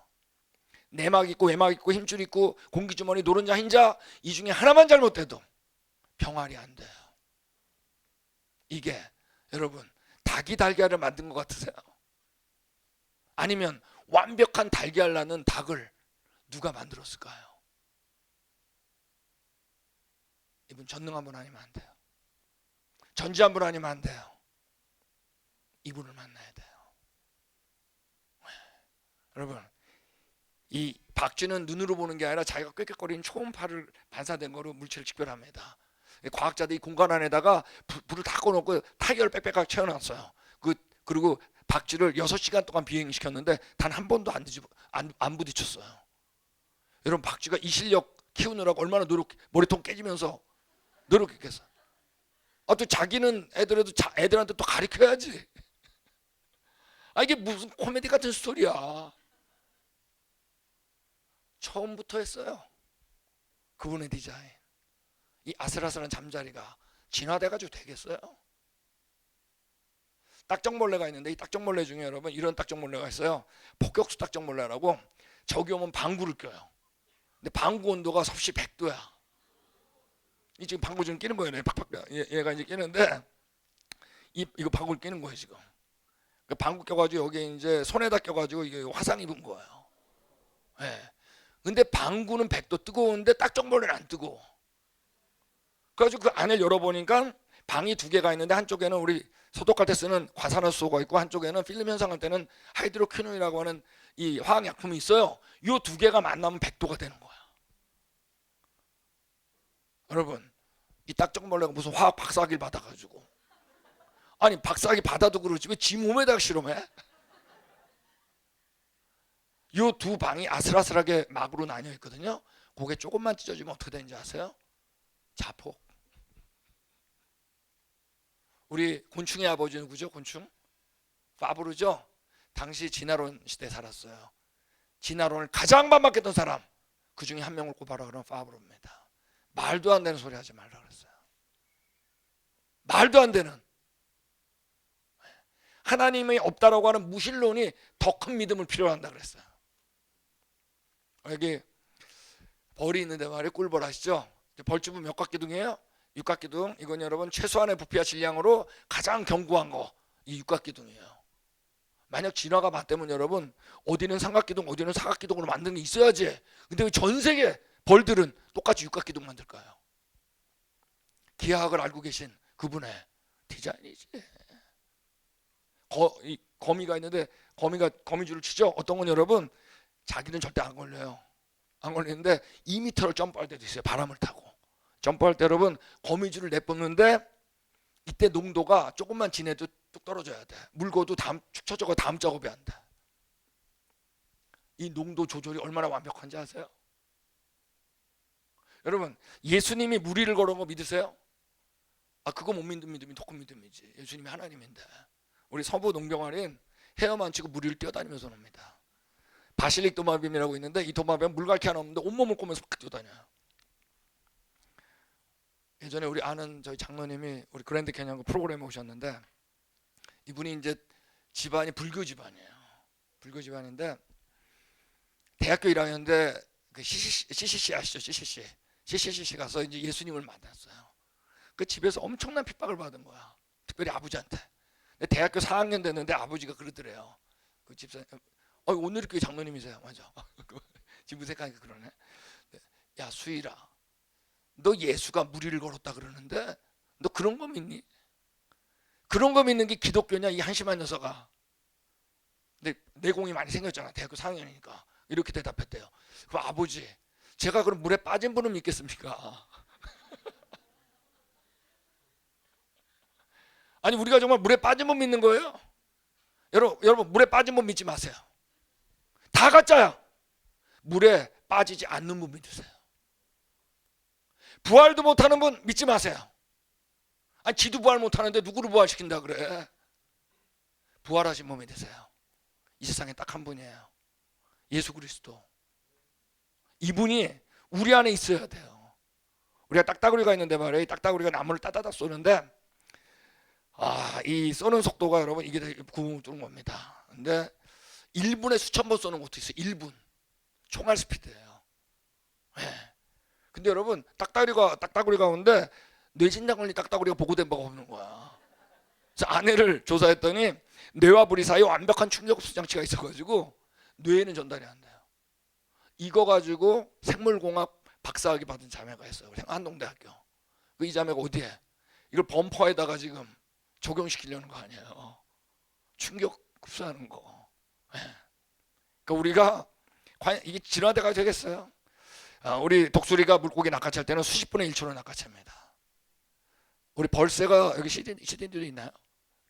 내막 있고 외막 있고 힘줄 있고 공기주머니 노른자 흰자, 이 중에 하나만 잘못돼도 병활이 안 돼요. 이게 여러분 닭이 달걀을 만든 것 같으세요? 아니면 완벽한 달걀 낳는 닭을 누가 만들었을까요? 이분 전능한 분 아니면 안 돼요. 전지한 분 아니면 안 돼요. 이분을 만나야 돼요. 여러분, 이 박쥐는 눈으로 보는 게 아니라 자기가 꾀꾀거리는 초음파를 반사된 거로 물체를 직별합니다. 과학자들이 공간 안에다가 불을 다 꺼놓고 타이어를 빽빽하게 채워놨어요. 그리고 박쥐를 6시간 동안 비행시켰는데 단 한 번도 안 부딪혔어요. 여러분, 박쥐가 이 실력 키우느라고 얼마나 머리통 깨지면서 노력했겠어요. 또 자기는 애들한테 또 가르쳐야지. 이게 무슨 코미디 같은 스토리야. 처음부터 했어요. 그분의 디자인. 이 아슬아슬한 잠자리가 진화돼가지고 되겠어요? 딱정벌레가 있는데 이 딱정벌레 중에 여러분 이런 딱정벌레가 있어요. 폭격수 딱정벌레라고. 저기 오면 방구를 껴요. 근데 방구 온도가 섭씨 100도야. 이 지금 방구 지금 끼는 거예요. 팍팍. 얘가 이제 끼는데 이거 방구를 끼는 거예요 지금. 방구 껴가지고 여기 이제 손에다 껴가지고 이게 화상 입은 거예요. 예. 근데 방구는 100도 뜨거운데 딱정벌레는 안 뜨거워. 그래가지고 그 안을 열어보니까 방이 2개가 있는데 한쪽에는 우리 소독할 때 쓰는 과산화수소가 있고 한쪽에는 필름 현상할 때는 하이드로퀴논이라고 하는 이 화학약품이 있어요. 이 2개가 만나면 100도가 되는 거야. 여러분, 이 딱정벌레가 무슨 화학 박사학위를 받아가지고, 아니 박사학위 받아도 그러지 왜 지 몸에다가 실험해? 이 2 방이 아슬아슬하게 막으로 나뉘어 있거든요. 그게 조금만 찢어지면 어떻게 되는지 아세요? 자폭. 우리 곤충의 아버지 누구죠? 곤충? 파브르죠? 당시 진화론 시대에 살았어요. 진화론을 가장 반박했던 사람, 그 중에 한 명을 꼽아라 그러면 파브르입니다. 말도 안 되는 소리 하지 말라 그랬어요. 말도 안 되는. 하나님이 없다라고 하는 무신론이 더 큰 믿음을 필요로 한다 그랬어요. 여기 벌이 있는데 말이에요. 꿀벌 아시죠? 벌집은 몇 각기둥이에요? 육각기둥. 이건 여러분 최소한의 부피와 질량으로 가장 견고한 거, 이 육각기둥이에요. 만약 진화가 맞다면 여러분 어디는 삼각기둥 어디는 사각기둥으로 만든 게 있어야지. 근데 왜 전 세계 벌들은 똑같이 육각기둥 만들까요? 기하학을 알고 계신 그분의 디자인이지. 거미가 있는데 거미가 거미줄을 치죠. 어떤 건 여러분 자기는 절대 안 걸려요. 안 걸리는데 2m를 점프할 때도 있어요. 바람을 타고 점프할 때 여러분 거미줄을 내뿜는데 이때 농도가 조금만 지내도 뚝 떨어져야 돼. 물고도 축 다음 작업이 안 돼. 이 농도 조절이 얼마나 완벽한지 아세요? 여러분 예수님이 무리를 걸은 거 믿으세요? 그거 못 믿는 믿음이 더 큰 믿음이지. 예수님이 하나님인데. 우리 서부 농병아린 헤엄 치고 무리를 뛰어다니면서 놉니다. 바실릭 도마뱀이라고 있는데 이 도마뱀 물갈퀴 하나 없는데 온몸을 꼬면서 막 뛰어다녀요. 예전에 우리 아는 저희 장로님이 우리 그랜드 캐니언 프로그램에 오셨는데 이분이 이제 집안이 불교 집안이에요. 불교 집안인데 대학교 1학년 때 그 CCC 아시죠? CCC 가서 이제 예수님을 만났어요. 그 집에서 엄청난 핍박을 받은 거야. 특별히 아버지한테. 근데 대학교 4학년 됐는데 아버지가 그러더래요. 그 집사님, 오늘 교회 장로님이세요. 맞아. 지금 생각하니까 그러네. 야 수일아, 너 예수가 무리를 걸었다 그러는데 너 그런 거 믿니? 그런 거 믿는 게 기독교냐 이 한심한 녀석아. 근데 내공이 많이 생겼잖아. 대학교 4학년이니까. 이렇게 대답했대요. 그럼 아버지, 제가 그럼 물에 빠진 분을 믿겠습니까? 아니 우리가 정말 물에 빠진 분 믿는 거예요? 여러분 물에 빠진 분 믿지 마세요. 다 가짜야. 물에 빠지지 않는 분 믿으세요. 부활도 못하는 분 믿지 마세요. 아니 지도 부활 못하는데 누구를 부활시킨다 그래. 부활하신 분 믿으세요. 이 세상에 딱 한 분이에요. 예수 그리스도. 이분이 우리 안에 있어야 돼요. 우리가 딱따구리가 있는데 말이에요. 이 딱따구리가 나무를 따다닥 쏘는데 이 쏘는 속도가 여러분 이게 구멍을 뚫는 겁니다. 근데 1분에 수천 번 쏘는 것도 있어요. 1분. 총알 스피드예요. 네. 근데 여러분 딱따구리가 오는데 뇌진탕걸린 딱따구리가 보고된 바가 없는 거야. 그래서 아내를 조사했더니 뇌와 부리 사이에 완벽한 충격 흡수 장치가 있어가지고 뇌에는 전달이 안 돼요. 이거 가지고 생물공학 박사학위 받은 자매가 있어요. 한동대학교. 이 자매가 어디에? 이걸 범퍼에다가 지금 적용시키려는 거 아니에요. 충격 흡수하는 거. 네. 그러니까 우리가 과연 이게 진화대가 되겠어요? 우리 독수리가 물고기 낚아챌 때는 수십 분의 1초로 낚아챕니다. 우리 벌새가 여기 시드니도 있나요?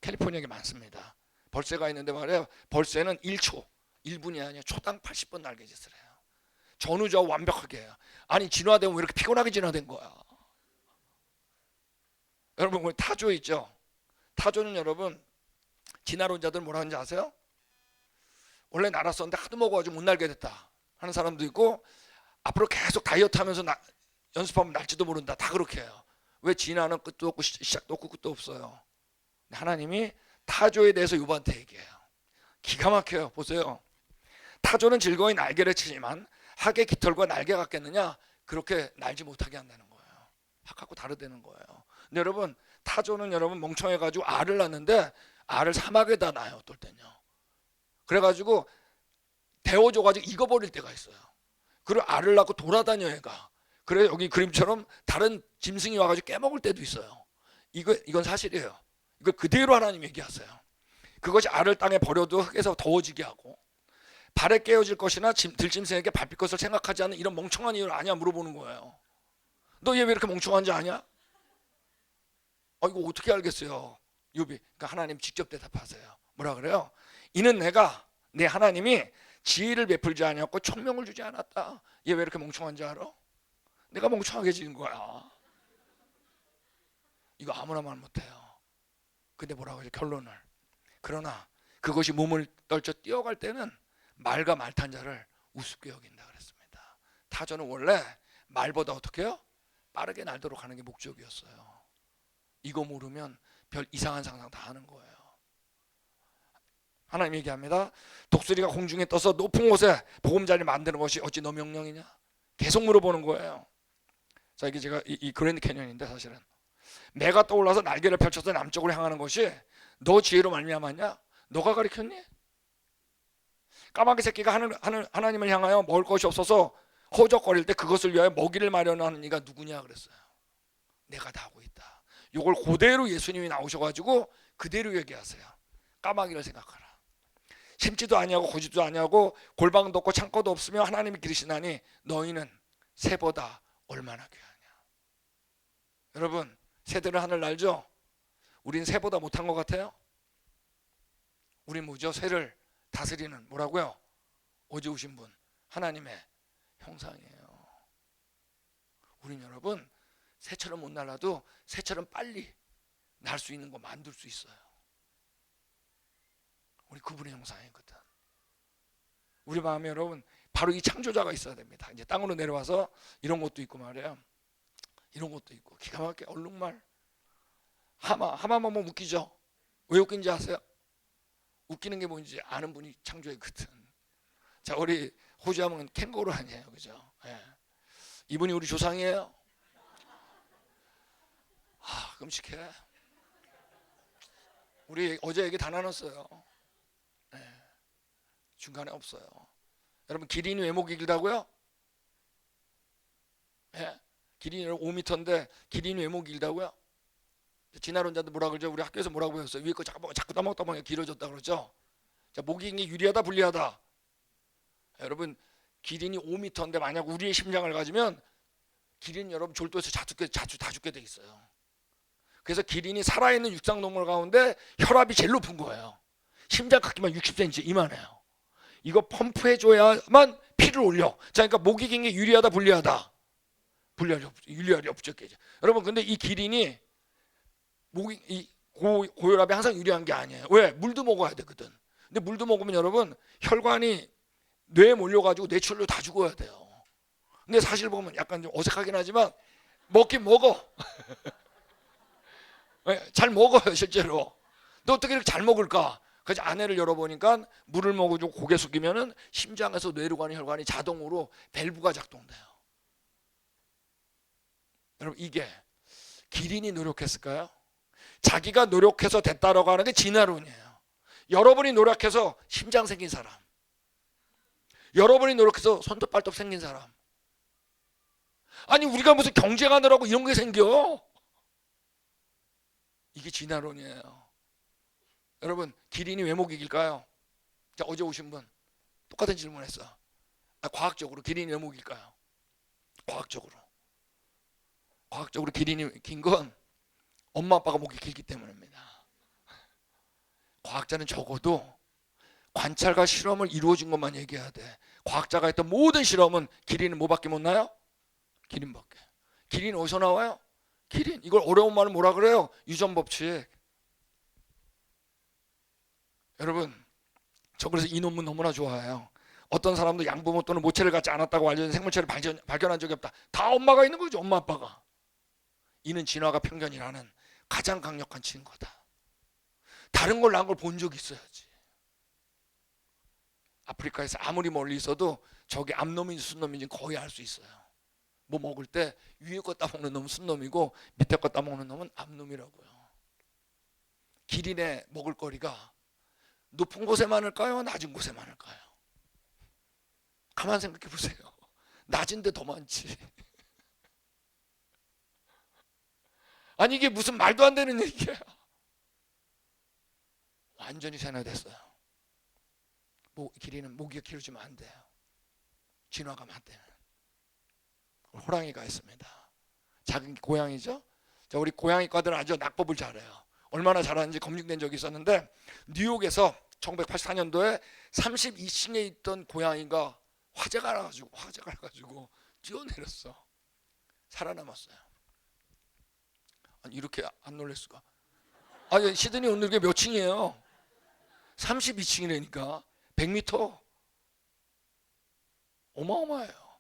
캘리포니아에 많습니다. 벌새가 있는데 말이에요. 벌새는 1초, 1분이 아니라 초당 80번 날개짓을 해요. 전우좌우 완벽하게 해요. 아니 진화되면 왜 이렇게 피곤하게 진화된 거야? 여러분 우리 타조 있죠? 타조는 여러분 진화론자들 뭐라 하는지 아세요? 원래 날았었는데 하도 먹어가지고 못 날게 됐다 하는 사람도 있고 앞으로 계속 다이어트 하면서 연습하면 날지도 모른다. 다 그렇게 해요. 왜 진화는 끝도 없고 시작도 없고 끝도 없어요. 하나님이 타조에 대해서 요한테 얘기해요. 기가 막혀요. 보세요. 타조는 즐거이 날개를 치지만 학의 깃털과 날개 같겠느냐? 그렇게 날지 못하게 한다는 거예요. 학하고 다르다는 거예요. 근데 여러분 타조는 여러분 멍청해가지고 알을 낳는데 알을 사막에다 놔요. 어떨 때는요. 그래가지고 데워줘가지고 익어버릴 때가 있어요. 그리고 알을 낳고 돌아다녀 얘가. 그래 여기 그림처럼 다른 짐승이 와가지고 깨먹을 때도 있어요. 이건 사실이에요. 이걸 그대로 하나님 얘기하세요. 그것이 알을 땅에 버려도 흙에서 더워지게 하고 발에 깨어질 것이나 들짐승에게 밟힐 것을 생각하지 않는 이런 멍청한 이유를 아냐 물어보는 거예요. 너 얘 왜 이렇게 멍청한지 아냐? 이거 어떻게 알겠어요? 욥이. 그러니까 하나님 직접 대답하세요. 뭐라 그래요? 이는 내가 내 하나님이 지혜를 베풀지 아니었고 총명을 주지 않았다. 얘 왜 이렇게 멍청한지 알아? 내가 멍청하게 지은 거야. 이거 아무나 말 못해요. 근데 뭐라고 하죠? 결론을. 그러나 그것이 몸을 떨쳐 뛰어갈 때는 말과 말탄자를 우습게 여긴다 그랬습니다. 타조는 원래 말보다 어떻게 해요? 빠르게 날도록 하는 게 목적이었어요. 이거 모르면 별 이상한 상상 다 하는 거예요. 하나님 얘기합니다. 독수리가 공중에 떠서 높은 곳에 보금자리를 만드는 것이 어찌 너 명령이냐? 계속 물어보는 거예요. 자, 이게 제가 이 그랜드 캐년인데 사실은 매가 떠올라서 날개를 펼쳐서 남쪽으로 향하는 것이 너 지혜로 말미암았냐? 너가 가르쳤니? 까마귀 새끼가 하나님을 향하여 먹을 것이 없어서 허적거릴 때 그것을 위하여 먹이를 마련하는 이가 누구냐 그랬어요. 내가 다 하고 있다. 이걸 그대로 예수님이 나오셔가지고 그대로 얘기하세요. 까마귀를 생각하라. 심지도 아니하고 고지도 아니하고 골방도 없고 창고도 없으며 하나님이 기르시나니 너희는 새보다 얼마나 귀하냐. 여러분 새들은 하늘 날죠? 우린 새보다 못한 것 같아요? 우린 뭐죠? 새를 다스리는 뭐라고요? 어제 오신 분 하나님의 형상이에요. 우린 여러분 새처럼 못 날아도 새처럼 빨리 날 수 있는 거 만들 수 있어요. 우리 그분의 형상이거든. 우리 마음에 여러분 바로 이 창조자가 있어야 됩니다. 이제 땅으로 내려와서 이런 것도 있고 말이에요. 이런 것도 있고 기가 막히게 얼룩말 하마만 보면 웃기죠. 왜 웃긴지 아세요? 웃기는 게 뭔지 아는 분이 창조했거든. 자, 우리 호주 하면 캥거루 아니에요, 그죠? 예. 이분이 우리 조상이에요. 끔찍해. 우리 어제 얘기 다 나눴어요. 예. 중간에 없어요. 여러분 기린이 외모가 길다고요? 예. 기린이 5m인데 기린이 외모가 길다고요? 진화론자들 뭐라 그러죠? 우리 학교에서 뭐라고 배웠어요? 위에 거 자꾸 따먹다 보면 길어졌다 그러죠? 자, 목이 긴 게 유리하다 불리하다? 여러분 기린이 5m인데 만약 우리의 심장을 가지면 기린 여러분 졸도에서 자주 다 죽게 돼 있어요. 그래서 기린이 살아있는 육상동물 가운데 혈압이 제일 높은 거예요. 심장 크기만 60cm 이만해요. 이거 펌프해줘야만 피를 올려. 자, 그러니까 목이 긴 게 유리하다 불리하다? 유리하리 없죠. 여러분 근데 이 기린이 목이 고혈압이 항상 유리한 게 아니에요. 왜? 물도 먹어야 되거든. 근데 물도 먹으면 여러분 혈관이 뇌에 몰려가지고 뇌출로 다 죽어야 돼요. 근데 사실 보면 약간 좀 어색하긴 하지만 먹긴 먹어. 잘 먹어요 실제로. 근데 어떻게 이렇게 잘 먹을까? 그래서 안에를 열어보니까 물을 먹어주고 고개 숙이면은 심장에서 뇌로 가는 혈관이 자동으로 밸브가 작동돼요. 여러분 이게 기린이 노력했을까요? 자기가 노력해서 됐다라고 하는 게 진화론이에요. 여러분이 노력해서 심장 생긴 사람, 여러분이 노력해서 손톱 발톱 생긴 사람, 아니 우리가 무슨 경쟁하느라고 이런 게 생겨? 이게 진화론이에요. 여러분 기린이 왜 못 이길까요? 자, 어제 오신 분 똑같은 질문했어. 과학적으로 기린이 왜 못 이길까요? 과학적으로 기린이 긴 건 엄마 아빠가 목이 길기 때문입니다. 과학자는 적어도 관찰과 실험을 이루어진 것만 얘기해야 돼. 과학자가 했던 모든 실험은 기린은 뭐밖에 못 나요? 기린밖에. 기린 어디서 나와요? 기린. 이걸 어려운 말은 뭐라 그래요? 유전법칙. 여러분 저 그래서 이 논문 너무나 좋아해요. 어떤 사람도 양부모 또는 모체를 갖지 않았다고 알려진 생물체를 발견한 적이 없다. 다 엄마가 있는 거죠. 엄마 아빠가. 이는 진화가 편견이라는 가장 강력한 증거다. 다른 걸 낳은 걸 본 적이 있어야지. 아프리카에서 아무리 멀리 있어도 저게 암놈인지 순놈인지 거의 알 수 있어요. 뭐 먹을 때 위에 거 따먹는 놈은 순놈이고 밑에 거 따먹는 놈은 암놈이라고요. 기린의 먹을 거리가 높은 곳에 많을까요? 낮은 곳에 많을까요? 가만 생각해 보세요. 낮은데 더 많지. 아니 이게 무슨 말도 안 되는 얘기야. 완전히 세뇌됐어요. 기린은 모기가 키워주면 안 돼요. 진화가 맞대요. 호랑이가 있습니다. 작은 고양이죠. 자, 우리 고양이과들은 아주 낙법을 잘해요. 얼마나 잘하는지 검증된 적이 있었는데 뉴욕에서 1984년도에 32층에 있던 고양이가 화재가 나가지고 뛰어내렸어. 살아남았어요. 아니 이렇게 안 놀랄 수가. 아니 시드니 오늘 게 몇 층이에요? 32층이라니까. 100m. 어마어마해요.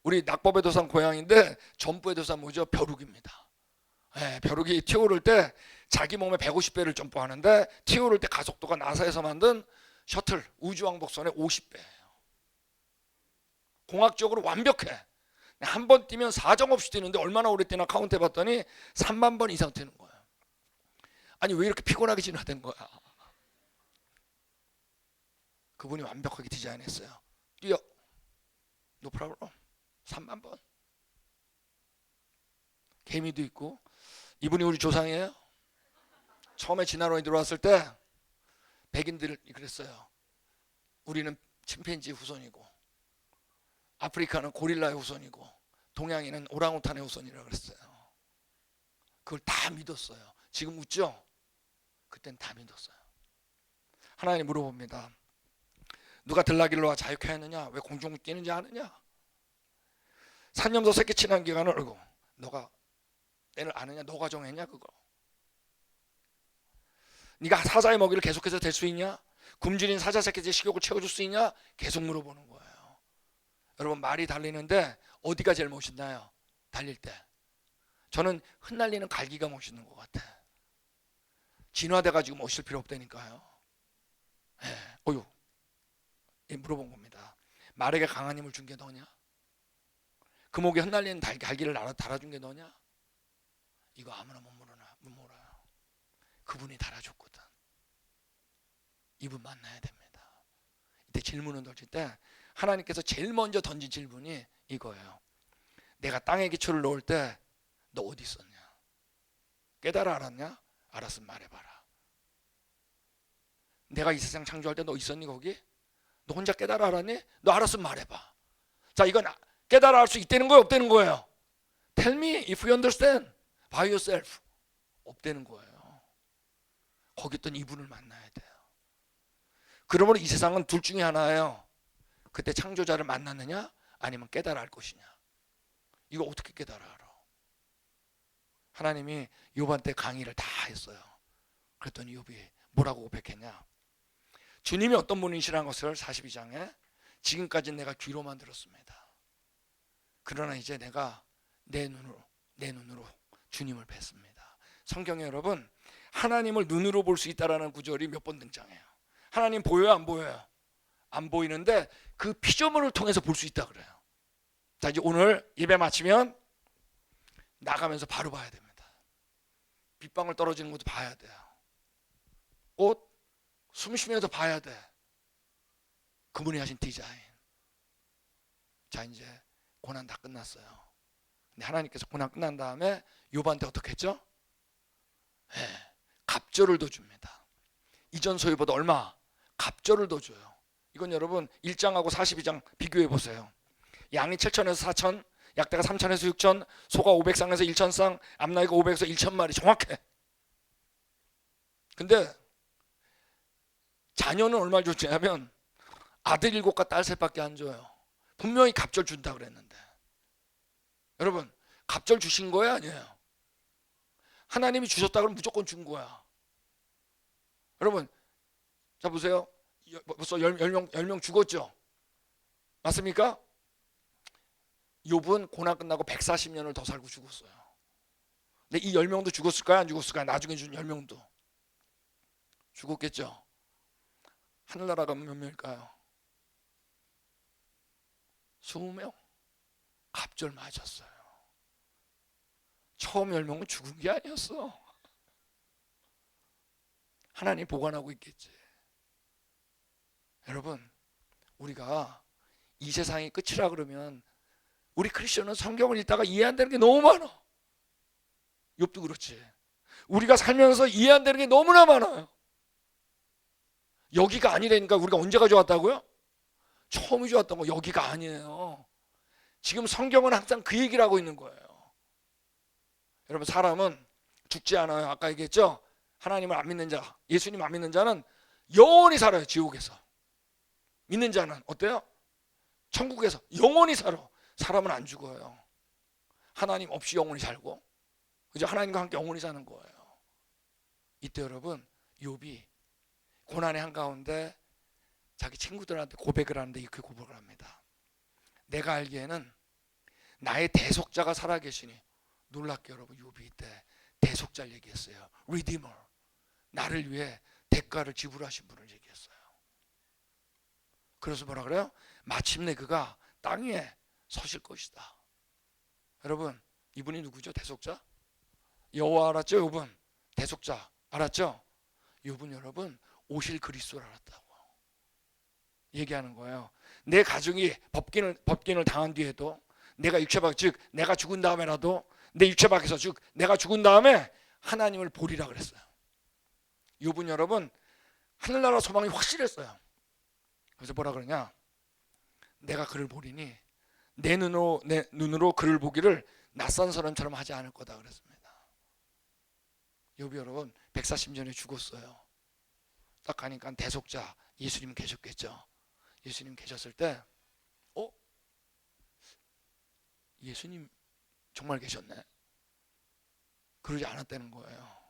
우리 낙법의 도산 고양인데 점프의 도산 뭐죠? 벼룩입니다. 네, 벼룩이 튀어오를 때 자기 몸의 150배를 점프하는데 튀어오를 때 가속도가 나사에서 만든 셔틀 우주왕복선의 50배예요. 공학적으로 완벽해. 한 번 뛰면 사정없이 뛰는데 얼마나 오래 뛰나 카운트 해봤더니 3만 번 이상 뛰는 거예요. 아니 왜 이렇게 피곤하게 진화된 거야? 그분이 완벽하게 디자인했어요. 뛰어. No problem. 3만 번. 개미도 있고. 이분이 우리 조상이에요. 처음에 진화론이 들어왔을 때 백인들이 그랬어요. 우리는 침팬지 후손이고 아프리카는 고릴라의 후손이고 동양인은 오랑우탄의 후손이라고 그랬어요. 그걸 다 믿었어요. 지금 웃죠? 그땐 다 믿었어요. 하나님 물어봅니다. 누가 들나길로와 자유케 하느냐? 왜 공중 뛰는지 아느냐? 산념소 새끼 친한 기간을 알고 너가 때를 아느냐? 너가 정했냐 그거? 네가 사자의 먹이를 계속해서 댈 수 있냐? 굶주린 사자 새끼의 식욕을 채워줄 수 있냐? 계속 물어보는 거예요. 여러분 말이 달리는데 어디가 제일 멋있나요? 달릴 때 저는 흩날리는 갈기가 멋있는 것 같아. 진화돼가지고 멋있을 필요 없다니까요. 어휴 물어본 겁니다. 말에게 강한 힘을 준 게 너냐? 그 목에 흩날리는 갈기를 달아준 게 너냐? 이거 아무나 못 몰아요. 그분이 달아줬거든. 이분 만나야 됩니다. 이때 질문을 던질 때 하나님께서 제일 먼저 던진 질문이 이거예요. 내가 땅에 기초를 놓을 때 너 어디 있었냐? 깨달아 알았냐? 알았으면 말해봐라. 내가 이 세상 창조할 때 너 있었니 거기? 너 혼자 깨달아 알았니? 너 알았으면 말해봐. 자, 이건 깨달아 알 수 있다는 거예요, 없다는 거예요? Tell me if you understand by yourself. 없다는 거예요. 거기 있던 이분을 만나야 돼요. 그러므로 이 세상은 둘 중에 하나예요. 그때 창조자를 만났느냐 아니면 깨달아 알 것이냐. 이거 어떻게 깨달아 알아? 하나님이 욥한 때 강의를 다 했어요. 그랬더니 욥이 뭐라고 고백했냐? 주님이 어떤 분이시라는 것을 42장에 지금까지 내가 귀로만 들었습니다. 그러나 이제 내가 내 눈으로 주님을 뵀습니다. 성경에 여러분 하나님을 눈으로 볼 수 있다라는 구절이 몇 번 등장해요. 하나님 보여요, 안 보여요? 안 보이는데 그 피조물을 통해서 볼 수 있다 그래요. 자, 이제 오늘 예배 마치면 나가면서 바로 봐야 됩니다. 빗방울 떨어지는 것도 봐야 돼요. 옷 숨 쉬면서 봐야 돼. 그분이 하신 디자인. 자, 이제 고난 다 끝났어요. 근데 하나님께서 고난 끝난 다음에 욥한테 어떻게 했죠? 네, 갑절을 더 줍니다. 이전 소유보다 얼마? 갑절을 더 줘요. 이건 여러분 1장하고 42장 비교해 보세요. 양이 7천에서 4천, 약대가 3천에서 6천, 소가 500쌍에서 1천쌍, 암나이가 500에서 1천마리 정확해. 근데 자녀는 얼마 줬냐면 아들 7과 딸 3밖에 안 줘요. 분명히 갑절 준다 그랬는데. 여러분 갑절 주신 거예요, 아니에요? 하나님이 주셨다 그러면 무조건 준 거야. 여러분 자 보세요. 벌써 10명 죽었죠? 맞습니까? 욥은 고난 끝나고 140년을 더 살고 죽었어요. 근데 이 10명도 죽었을까요? 안 죽었을까요? 나중에 준 10명도 죽었겠죠? 하늘나라가 몇 명일까요? 20명? 갑절 맞았어요. 처음 10명은 죽은 게 아니었어. 하나님 보관하고 있겠지. 여러분 우리가 이 세상이 끝이라 그러면 우리 크리스천은 성경을 읽다가 이해 안 되는 게 너무 많아. 욥도 그렇지. 우리가 살면서 이해 안 되는 게 너무나 많아요. 여기가 아니라니까. 우리가 언제가 좋았다고요? 처음이 좋았던 거. 여기가 아니에요. 지금 성경은 항상 그 얘기를 하고 있는 거예요. 여러분 사람은 죽지 않아요. 아까 얘기했죠? 하나님을 안 믿는 자, 예수님 안 믿는 자는 영원히 살아요. 지옥에서. 믿는 자는 어때요? 천국에서 영원히 살아. 사람은 안 죽어요. 하나님 없이 영원히 살고, 그죠? 하나님과 함께 영원히 사는 거예요. 이때 여러분 욥이 고난의 한가운데 자기 친구들한테 고백을 하는데 이렇게 고백을 합니다. 내가 알기에는 나의 대속자가 살아계시니. 놀랍게 여러분 욥이 이때 대속자를 얘기했어요. Redeemer. 나를 위해 대가를 지불하신 분을 얘기했어요. 그래서 뭐라 그래요? 마침내 그가 땅 위에 서실 것이다. 여러분 이분이 누구죠? 대속자? 여호와 알았죠? 욥은 대속자 알았죠? 욥은 여러분 오실 그리스도를 알았다고 얘기하는 거예요. 내 가정이 법긴을 당한 뒤에도 내가 육체박 즉 내가 죽은 다음에라도 내 육체박에서 즉 내가 죽은 다음에 하나님을 보리라 그랬어요. 욥은 여러분 하늘나라 소망이 확실했어요. 그래서 뭐라 그러냐? 내가 그를 보리니 내 눈으로 그를 보기를 낯선 사람처럼 하지 않을 거다 그랬습니다. 욥이 여러분 140년에 죽었어요. 딱 가니까 대속자 예수님 계셨겠죠. 예수님 계셨을 때 예수님 정말 계셨네. 그러지 않았다는 거예요.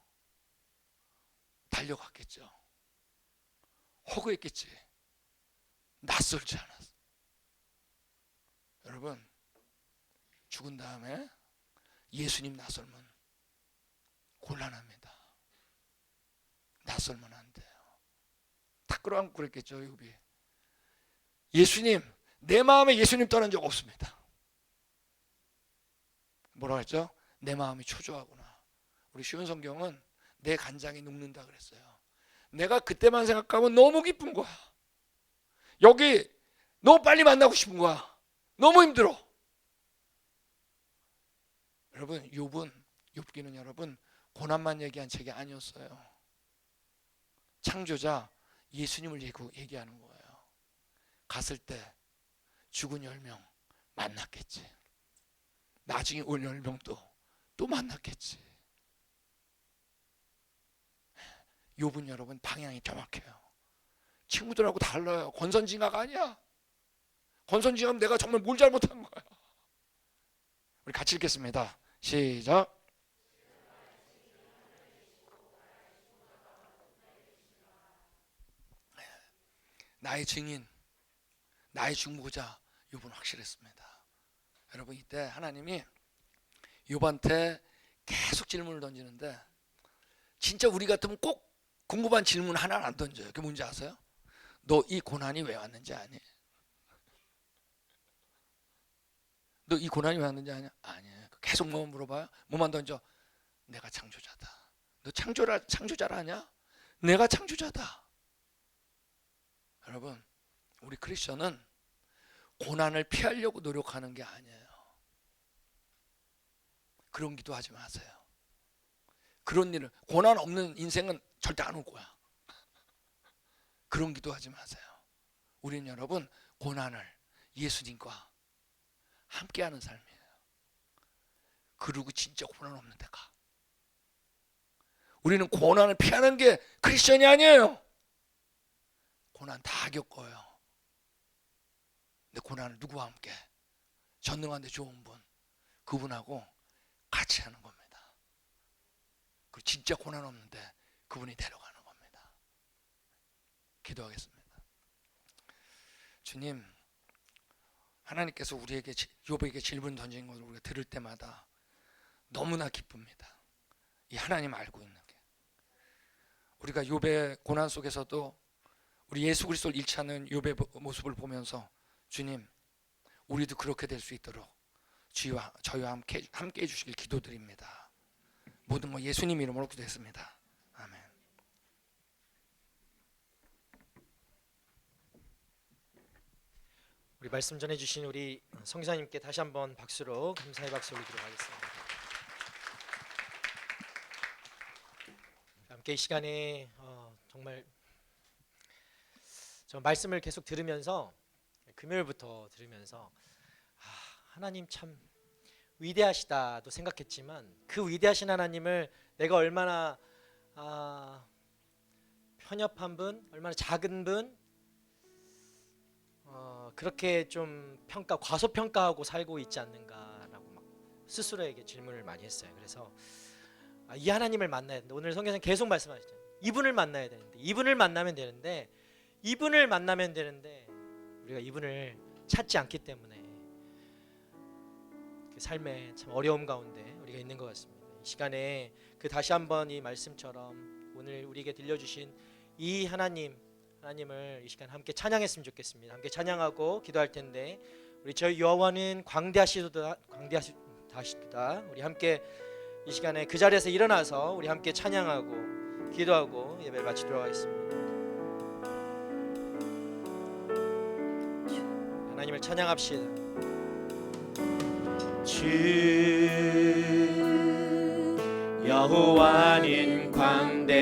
달려갔겠죠. 허구했겠지. 낯설지 않았어. 여러분 죽은 다음에 예수님 낯설면 곤란합니다. 낯설면 안 돼요. 탁 끌어안고 그랬겠죠. 욥이. 예수님, 내 마음에 예수님 떠난 적 없습니다. 뭐라고 했죠? 내 마음이 초조하구나. 우리 쉬운 성경은 내 간장이 녹는다 그랬어요. 내가 그때만 생각하면 너무 기쁜 거야. 여기 너무 빨리 만나고 싶은 거야. 너무 힘들어. 여러분 욥기는 여러분 고난만 얘기한 책이 아니었어요. 창조자 예수님을 얘기하는 거예요. 갔을 때 죽은 10명 만났겠지. 나중에 올 10명도 또 만났겠지. 욥은 여러분 방향이 정확해요. 친구들하고 달라요. 권선징악가 아니야. 권선징악하면 내가 정말 뭘 잘못한 거야. 우리 같이 읽겠습니다. 시작. 나의 증인, 나의 중보자 욥은 확실했습니다. 여러분 이때 하나님이 욥한테 계속 질문을 던지는데 진짜 우리 같으면 꼭 궁금한 질문 하나는 안 던져요. 그게 뭔지 아세요? 너 이 고난이 왜 왔는지 아니? 너 이 고난이 왜 왔는지 아냐? 아니에요. 계속 뭐만 물어봐요? 뭐만 던져? 내가 창조자다. 너 창조자라 하냐? 내가 창조자다. 여러분 우리 크리스천은 고난을 피하려고 노력하는 게 아니에요. 그런 기도하지 마세요. 그런 일을 고난 없는 인생은 절대 안 올 거야. 그런 기도하지 마세요. 우리는 여러분 고난을 예수님과 함께하는 삶이에요. 그리고 진짜 고난 없는 데 가. 우리는 고난을 피하는 게 크리스천이 아니에요. 고난 다 겪어요. 근데 고난을 누구와 함께? 전능한데 좋은 분, 그분하고 같이 하는 겁니다. 그리고 진짜 고난 없는데 그분이 데려가는 겁니다. 기도하겠습니다. 주님, 하나님께서 우리에게 욥에게 질문 던진 것을 우리가 들을 때마다 너무나 기쁩니다. 이 하나님 알고 있는 게. 우리가 욥의 고난 속에서도 우리 예수 그리스도를 일치하는 욥의 모습을 보면서 주님, 우리도 그렇게 될 수 있도록 저희와 함께 해주시길 기도드립니다. 모든 거 예수님 이름으로 기도했습니다. 아멘. 우리 말씀 전해주신 우리 성사님께 다시 한번 박수로 감사의 박수 올리도록 하겠습니다. 함께 이 시간에 정말 저 말씀을 계속 들으면서 금요일부터 들으면서 하나님 참 위대하시다도 생각했지만 그 위대하신 하나님을 내가 얼마나 편협한 분, 얼마나 작은 분, 그렇게 좀 과소평가하고 살고 있지 않는가라고 막 스스로에게 질문을 많이 했어요. 그래서 이 하나님을 만나야 되는데, 오늘 성경에서는 계속 말씀하시잖아요. 이분을 만나야 되는데, 이분을 만나면 되는데 우리가 이분을 찾지 않기 때문에 그 삶의 참 어려움 가운데 우리가 있는 것 같습니다. 이 시간에 다시 한번 이 말씀처럼 오늘 우리에게 들려주신 이 하나님을 이 시간 함께 찬양했으면 좋겠습니다. 함께 찬양하고 기도할 텐데, 우리 저희 여호와는 광대하시도다. 우리 함께 이 시간에 그 자리에서 일어나서 우리 함께 찬양하고 기도하고 예배를 마치도록 하겠습니다. 하나님을 찬양합시다. 주 여호와는 광대하시도다.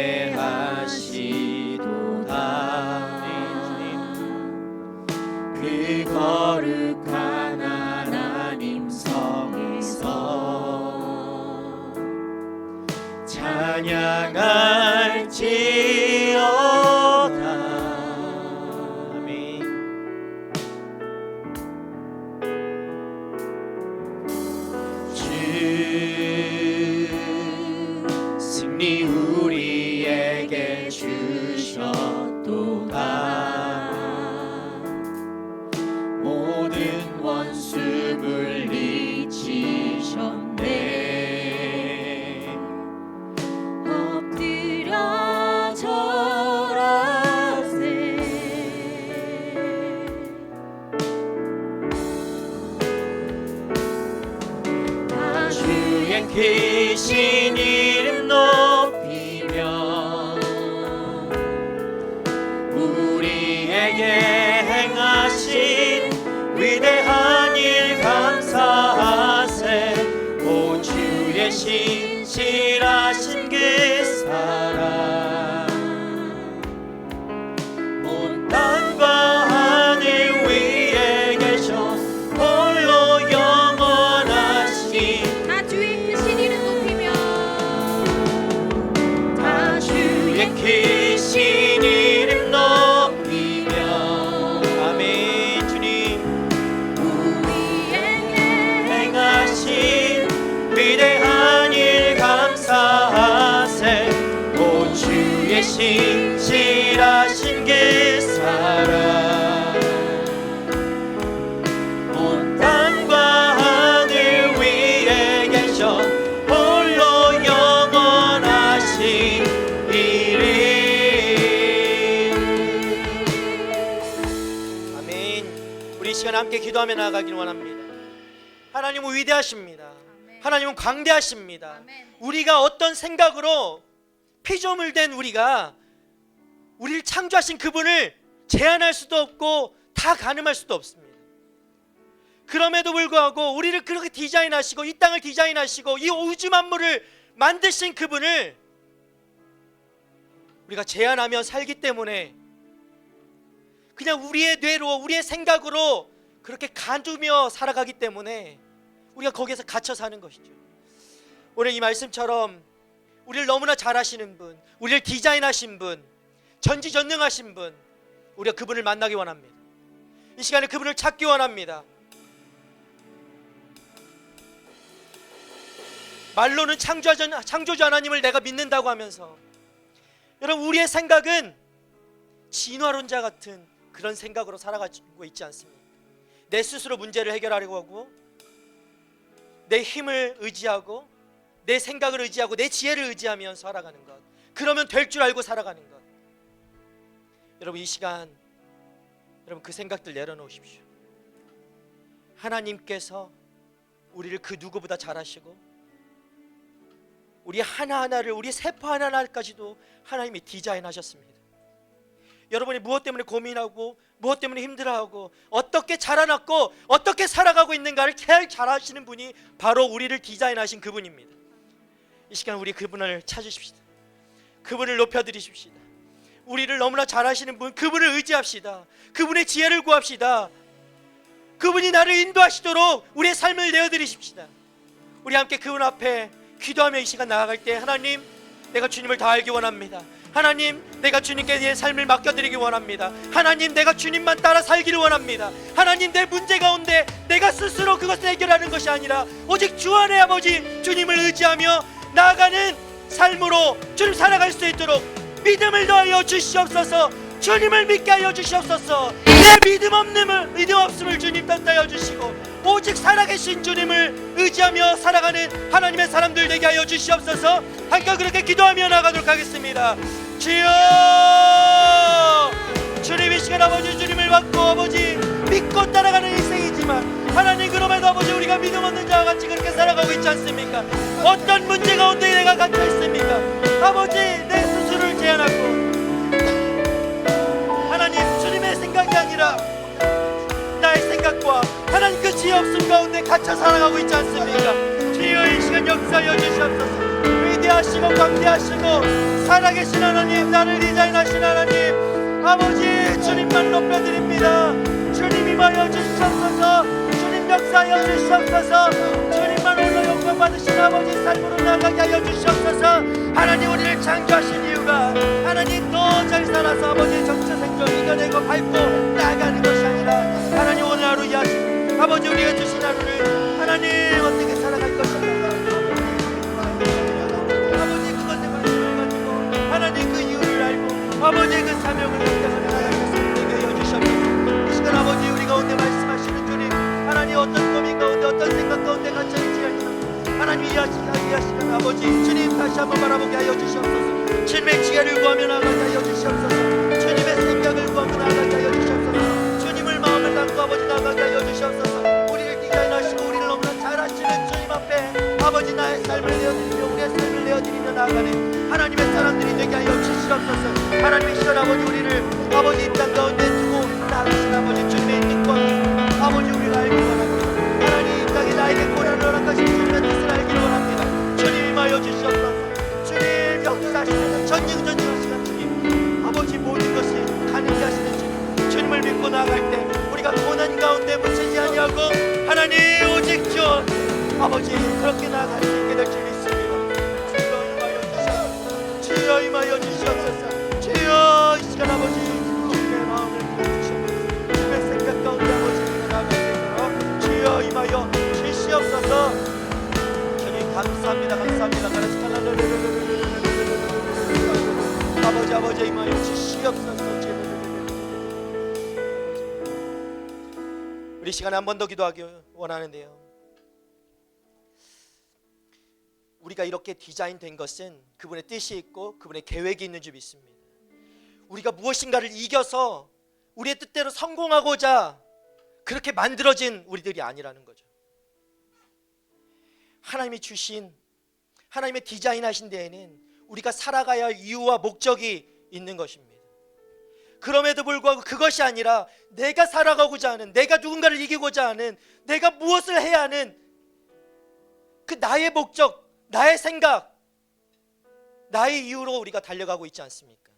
그 거룩한 하나님 성에서 찬양할지어다. 승리 우리에게 주셨도다. 모든 원수 물리치셨네. 엎드려 절하세. 다 주의 크신 이름 높이며 우리에게 행하신 위대한 일 감사하세. 오 주의 신실하신 그 크신 이름 높이며 아멘. 주님 우리에게 행하신 위대한 일 감사하세. 오 주의 신실하신 그 사랑 온 땅과 하늘 위에 계셔 홀로 영원하신 이름. 아멘. 우리 이 시간 함께 기도하며 나아가길 원합니다. 하나님은 위대하십니다. 하나님은 광대하십니다. 아멘. 우리가 어떤 생각으로 피조물 된 우리가 우리를 창조하신 그분을 제한할 수도 없고 다 가늠할 수도 없습니다. 그럼에도 불구하고 우리를 그렇게 디자인하시고 이 땅을 디자인하시고 이 우주 만물을 만드신 그분을 우리가 제한하며 살기 때문에 그냥 우리의 뇌로 우리의 생각으로 그렇게 가두며 살아가기 때문에 우리가 거기에서 갇혀 사는 것이죠. 오늘 이 말씀처럼 우리를 너무나 잘 아시는 분, 우리를 디자인하신 분, 전지전능하신 분, 우리가 그분을 만나기 원합니다. 이 시간에 그분을 찾기 원합니다. 말로는 창조주 하나님을 내가 믿는다고 하면서 여러분 우리의 생각은 진화론자 같은 그런 생각으로 살아가고 있지 않습니까? 내 스스로 문제를 해결하려고 하고 내 힘을 의지하고 내 생각을 의지하고 내 지혜를 의지하며 살아가는 것, 그러면 될 줄 알고 살아가는 것. 여러분 이 시간 여러분 그 생각들 내려놓으십시오. 하나님께서 우리를 그 누구보다 잘 아시고 우리 하나하나를 우리 세포 하나하나까지도 하나님이 디자인하셨습니다. 여러분이 무엇 때문에 고민하고 무엇 때문에 힘들어하고 어떻게 자라났고 어떻게 살아가고 있는가를 제일 잘 아시는 분이 바로 우리를 디자인하신 그분입니다. 이 시간 우리 그분을 찾으십시다. 그분을 높여드리십시다. 우리를 너무나 잘 아시는 분, 그분을 의지합시다. 그분의 지혜를 구합시다. 그분이 나를 인도하시도록 우리의 삶을 내어드리십시다. 우리 함께 그분 앞에 기도하며 이 시간 나아갈 때 하나님, 내가 주님을 다 알기 원합니다. 하나님, 내가 주님께 내 삶을 맡겨드리기 원합니다. 하나님, 내가 주님만 따라 살기를 원합니다. 하나님, 내 문제 가운데 내가 스스로 그것을 해결하는 것이 아니라 오직 주 안에 아버지 주님을 의지하며 나아가는 삶으로 주님 살아갈 수 있도록 믿음을 더하여 주시옵소서. 주님을 믿게 하여 주시옵소서. 내 믿음 없음을 주님 던하여 주시고 오직 살아계신 주님을 의지하며 살아가는 하나님의 사람들 되게 하여 주시옵소서. 함께 그렇게 기도하며 나가도록 하겠습니다. 주여, 주님 이 시간 아버지 주님을 받고 아버지 믿고 따라가는 인생이지만 하나님 그럼에도 아버지 우리가 믿음 없는 자와 같이 그렇게 살아가고 있지 않습니까? 어떤 문제 가운데 내가 갇혀 있습니까? 아버지 내 스스로를 제한하고 하나님 주님의 생각이 아니라 나의 생각과 하나님 그 지혜 없음 가운데 갇혀 살아가고 있지 않습니까? 주여 이 시간 역사하여 주시옵소서. 위대하시고 광대하시고 살아계신 하나님, 나를 디자인하신 하나님 아버지 주님만 높여드립니다. 주님 임하여 주시옵소서. 주님 역사하여 주시옵소서. 주님만 홀로 영광 받으신 아버지 삶으로 나가게 하여 주시옵소서. 하나님 우리를 창조하신 이유가 하나님 더 잘 살아서 아버지의 정체 생존 이겨내고 밟고 나아가는 것이 아니라 하나님 오늘 하루 이 아침 아버지 우리가 주신 하루를 하나님 어떻게 살아갈 것인가 아버지 그것에 관심을 가지고 하나님 그 이유를 알고 아버지의 그 사명을 감당하며 나아갈 수 있게 하여 주시옵소서. 이 시간 아버지 우리 가운데 말씀하시는 주님 하나님 어떤 고민 가운데 어떤 생각 가운데 갇혀있지 않지만 하나님 이해하시는 아버지 주님 다시 한번 바라보게 하여 주시옵소서. 주님의 지혜를 구하며 나아가게 하여 주시옵소서. 주님의 생각을 구하며 나아가게 하여 주시옵소서. 주님을 마음을 담고 아버지 나아가게 하여 주시옵소서. 우리를 디자인하시고 우리를 너무나 잘 아시는 주님 앞에 아버지 나의 삶을 내어드리며 우리의 삶을 내어드리며 나아가는 하나님의 사람들이 되게 하여 주시옵소서. 하나님의 시간 아버지 우리를 아버지 이 땅 가운데 두고 나아가신 아버지 주님의 뜻과 아버지 우리가 알기 원합니다. 하나님 이 땅에 나에게 고난을 허락하신 주님의 뜻을 알기를 원합니다. 주님 임하여 주시옵소서. 주님 역사하시는 전능하시는 주님 아버지 모든 것이 가능케 하시는 주님 주님을 믿고 나아갈 때 우리가 고난 가운데 묻히지 아니하고 하나님 오직 주 아버지 그렇게 나아갈 수 있게 될 줄 믿습니다. 주여 임하여 주시옵소서. 주여 임하여 주시옵소서. 말씀하여 주시옵소서. 우리 시간에 한 번 더 기도하기 원하는데요, 우리가 이렇게 디자인된 것은 그분의 뜻이 있고 그분의 계획이 있는 줄 믿습니다. 우리가 무엇인가를 이겨서 우리의 뜻대로 성공하고자 그렇게 만들어진 우리들이 아니라는 거죠. 하나님이 주신, 하나님의 디자인하신 데에는 우리가 살아가야 할 이유와 목적이 있는 것입니다. 그럼에도 불구하고 그것이 아니라 내가 살아가고자 하는, 내가 누군가를 이기고자 하는, 내가 무엇을 해야 하는 그 나의 목적, 나의 생각, 나의 이유로 우리가 달려가고 있지 않습니까?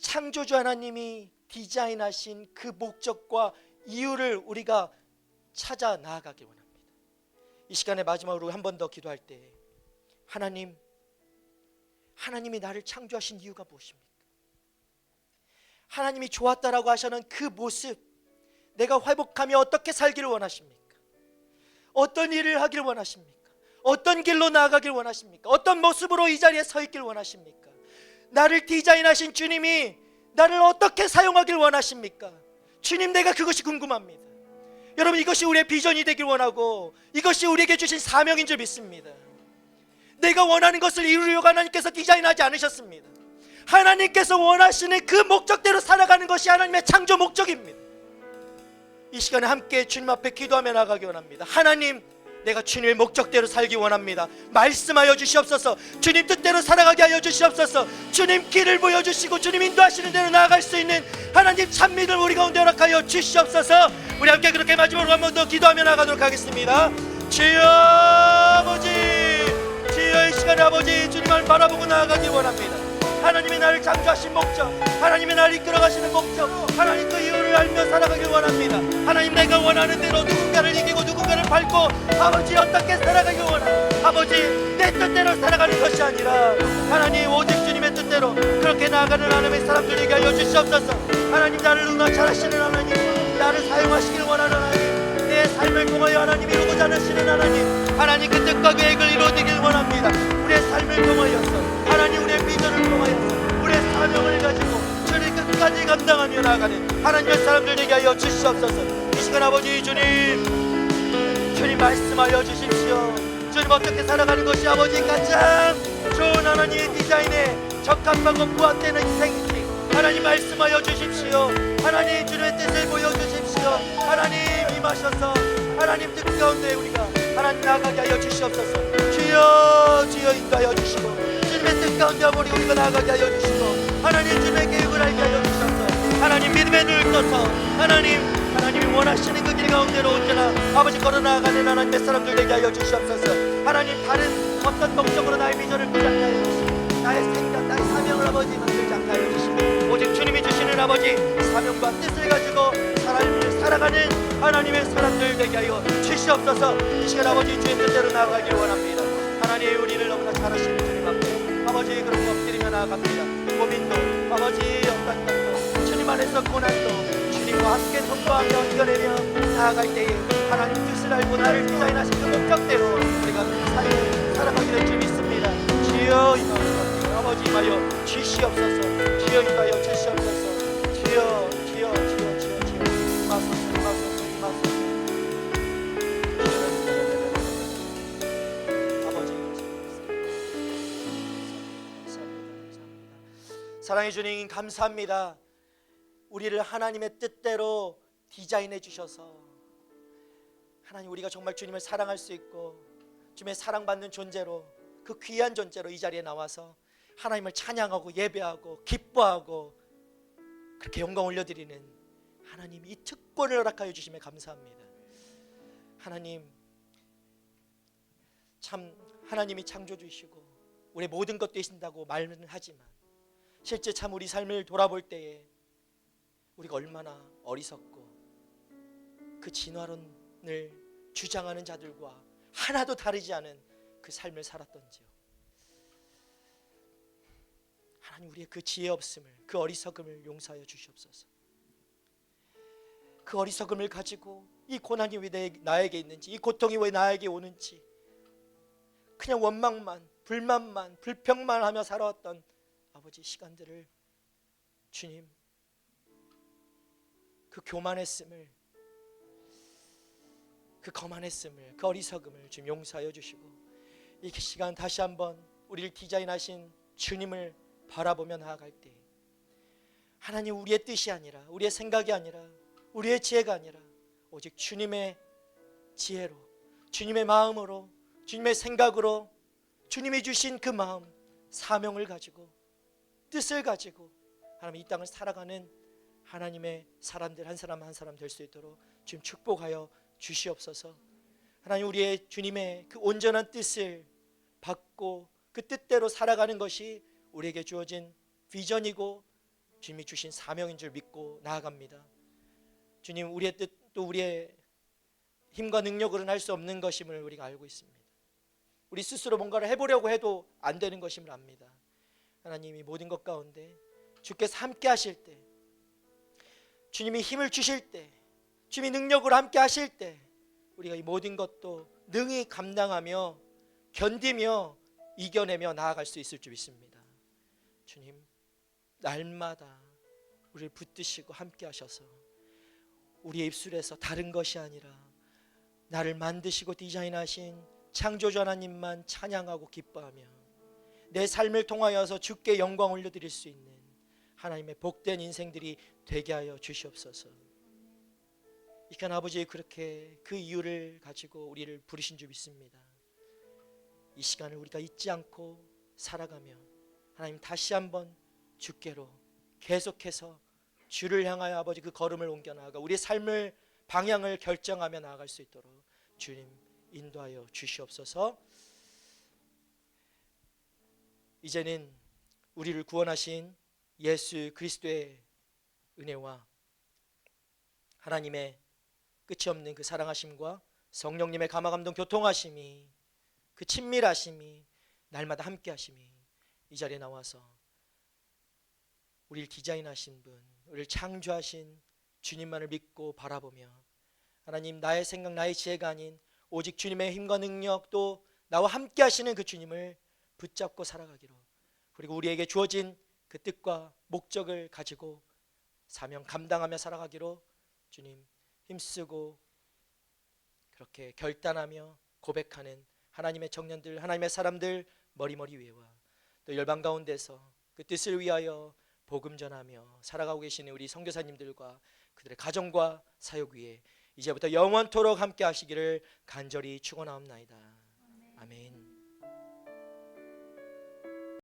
창조주 하나님이 디자인하신 그 목적과 이유를 우리가 찾아 나아가길 원합니다. 이 시간에 마지막으로 한 번 더 기도할 때, 하나님이 나를 창조하신 이유가 무엇입니까? 하나님이 좋았다라고 하시는 그 모습, 내가 회복하며 어떻게 살기를 원하십니까? 어떤 일을 하기를 원하십니까? 어떤 길로 나아가길 원하십니까? 어떤 모습으로 이 자리에 서 있길 원하십니까? 나를 디자인하신 주님이 나를 어떻게 사용하길 원하십니까? 주님, 내가 그것이 궁금합니다. 여러분, 이것이 우리의 비전이 되길 원하고 이것이 우리에게 주신 사명인 줄 믿습니다. 내가 원하는 것을 이루려고 하나님께서 디자인하지 않으셨습니다. 하나님께서 원하시는 그 목적대로 살아가는 것이 하나님의 창조 목적입니다. 이 시간에 함께 주님 앞에 기도하며 나가기 원합니다. 하나님, 내가 주님의 목적대로 살기 원합니다. 말씀하여 주시옵소서. 주님 뜻대로 살아가게 하여 주시옵소서. 주님 길을 보여주시고 주님 인도하시는 대로 나아갈 수 있는 하나님 참 믿음 우리 가운데 허락하여 주시옵소서. 우리 함께 그렇게 마지막으로 한 번 더 기도하며 나가도록 하겠습니다. 주여 아버지, 주여 이 시간에 아버지 주님을 바라보고 나아가길 원합니다. 하나님이 나를 창조하신 목적, 하나님이 나를 이끌어가시는 목적, 하나님 그 이유를 알며 살아가길 원합니다. 하나님, 내가 원하는 대로 누군가를 이기고 누군가를 밟고 아버지 어떻게 살아가길 원합니다. 아버지, 내 뜻대로 살아가는 것이 아니라 하나님 오직 주님의 뜻대로 그렇게 나아가는 하나님의 사람들에게 알려 주시옵소서. 하나님, 나를 누나 잘하시는 하나님, 나를 사용하시길 원하는 하나님, 내 삶을 통하여 하나님 이루고자 하시는 하나님 그 뜻과 계획을 이루어지길 원합니다. 우리의 삶을 통하여서 하나님, 우리의 비전을 통하여서 우리의 사명을 가지고 주님 끝까지 감당하며 나아가는 하나님의 사람들 되게 하여 주시옵소서. 이 시간 아버지 주님 말씀하여 주십시오. 주님 어떻게 살아가는 것이 아버지 가장 좋은 하나님의 디자인에 적합하고 부합되는 인생인지 하나님 말씀하여 주십시오. 하나님 주님의 뜻을 보여주십시오. 하나님 임하셔서 하나님 뜻 가운데 우리가 하나님 나아가게 하여 주시옵소서. 주여 인도하여 주시고 주님의 뜻 가운데 우리가 나아가게 하여 주시고 하나님 주님의 계획을 알게 하여 주셔서 하나님 믿음의 눈을 떠서 하나님이 원하시는 그 길 가운데로 언제나 아버지 걸어나가는 하나님의 사람들 되게 하여 주시옵소서. 하나님, 다른 어떤 목적으로 나의 비전을 꾸지 않게 하여 주시고 나의 생각, 나의 사명을 아버지 만들지 않게 하여 주시고 오직 주님이 주시는 아버지 사명과 뜻을 가지고 삶을 살아가는 하나님의 사람들 되게 하여 주시옵소서. 이 시간 아버지 주의 뜻대로 나아가길 원합니다. 하나님, 우리를 너무나 잘 아시는 주님 앞에 아버지 그렇게 엎드리며 나아갑니다. 고민도 아버지 어떤 것도 주님 안에서 고난도 주님과 함께 통과하며 이겨내며 나아갈 때에 하나님 뜻을 알고 나를 디자인하신 그 목적대로 우리가 삶을 살아가게 될 줄 믿습니다. 주여 임하옵소서. 아버지 임하여 주시옵소서. 주여 임하여 주시옵소서. 주여 임하소서. 사랑해 주님 감사합니다. 우리를 하나님의 뜻대로 디자인해 주셔서 하나님, 우리가 정말 주님을 사랑할 수 있고 주님의 사랑받는 존재로, 그 귀한 존재로 이 자리에 나와서 하나님을 찬양하고 예배하고 기뻐하고 그렇게 영광 올려드리는 하나님, 이 특권을 허락하여 주심에 감사합니다. 하나님, 참 하나님이 창조주이시고 우리의 모든 것 되신다고 말은 하지만 실제 참 우리 삶을 돌아볼 때에 우리가 얼마나 어리석고 그 진화론을 주장하는 자들과 하나도 다르지 않은 그 삶을 살았던지요. 하나님, 우리의 그 지혜 없음을, 그 어리석음을 용서하여 주시옵소서. 그 어리석음을 가지고 이 고난이 왜 나에게 있는지, 이 고통이 왜 나에게 오는지 그냥 원망만, 불만만, 불평만 하며 살아왔던 아버지 시간들을 주님 그 교만했음을, 그 거만했음을, 그 어리석음을 주님 용서하여 주시고 이 시간 다시 한번 우리를 디자인하신 주님을 바라보며 나아갈 때 하나님 우리의 뜻이 아니라, 우리의 생각이 아니라, 우리의 지혜가 아니라 오직 주님의 지혜로, 주님의 마음으로, 주님의 생각으로, 주님이 주신 그 마음, 사명을 가지고, 뜻을 가지고 하나님 이 땅을 살아가는 하나님의 사람들 한 사람 한 사람 될 수 있도록 주님 축복하여 주시옵소서. 하나님 우리의 주님의 그 온전한 뜻을 받고 그 뜻대로 살아가는 것이 우리에게 주어진 비전이고 주님이 주신 사명인 줄 믿고 나아갑니다. 주님 우리의 뜻 또 우리의 힘과 능력으로는 할 수 없는 것임을 우리가 알고 있습니다. 우리 스스로 뭔가를 해보려고 해도 안 되는 것임을 압니다. 하나님이 모든 것 가운데 주께서 함께 하실 때, 주님이 힘을 주실 때, 주님이 능력으로 함께 하실 때 우리가 이 모든 것도 능히 감당하며 견디며 이겨내며 나아갈 수 있을 줄 믿습니다. 주님 날마다 우리를 붙드시고 함께 하셔서 우리의 입술에서 다른 것이 아니라 나를 만드시고 디자인하신 창조주 하나님만 찬양하고 기뻐하며 내 삶을 통하여서 주께 영광 올려드릴 수 있는 하나님의 복된 인생들이 되게 하여 주시옵소서. 이칸 아버지 그렇게 그 이유를 가지고 우리를 부르신 줄 믿습니다. 이 시간을 우리가 잊지 않고 살아가며 하나님 다시 한번 주께로 계속해서 주를 향하여 아버지 그 걸음을 옮겨 나아가 우리의 삶을 방향을 결정하며 나아갈 수 있도록 주님 인도하여 주시옵소서. 이제는 우리를 구원하신 예수 그리스도의 은혜와 하나님의 끝이 없는 그 사랑하심과 성령님의 감화감동 교통하심이, 그 친밀하심이, 날마다 함께 하심이 이 자리에 나와서 우리를 디자인하신 분, 우리를 창조하신 주님만을 믿고 바라보며 하나님 나의 생각 나의 지혜가 아닌 오직 주님의 힘과 능력 또 나와 함께 하시는 그 주님을 붙잡고 살아가기로, 그리고 우리에게 주어진 그 뜻과 목적을 가지고 사명 감당하며 살아가기로 주님 힘쓰고 그렇게 결단하며 고백하는 하나님의 청년들, 하나님의 사람들 머리머리 위에와 또 열방 가운데서 그 뜻을 위하여 복음 전하며 살아가고 계시는 우리 선교사님들과 그들의 가정과 사역 위에 이제부터 영원토록 함께 하시기를 간절히 축원하옵나이다. 아멘.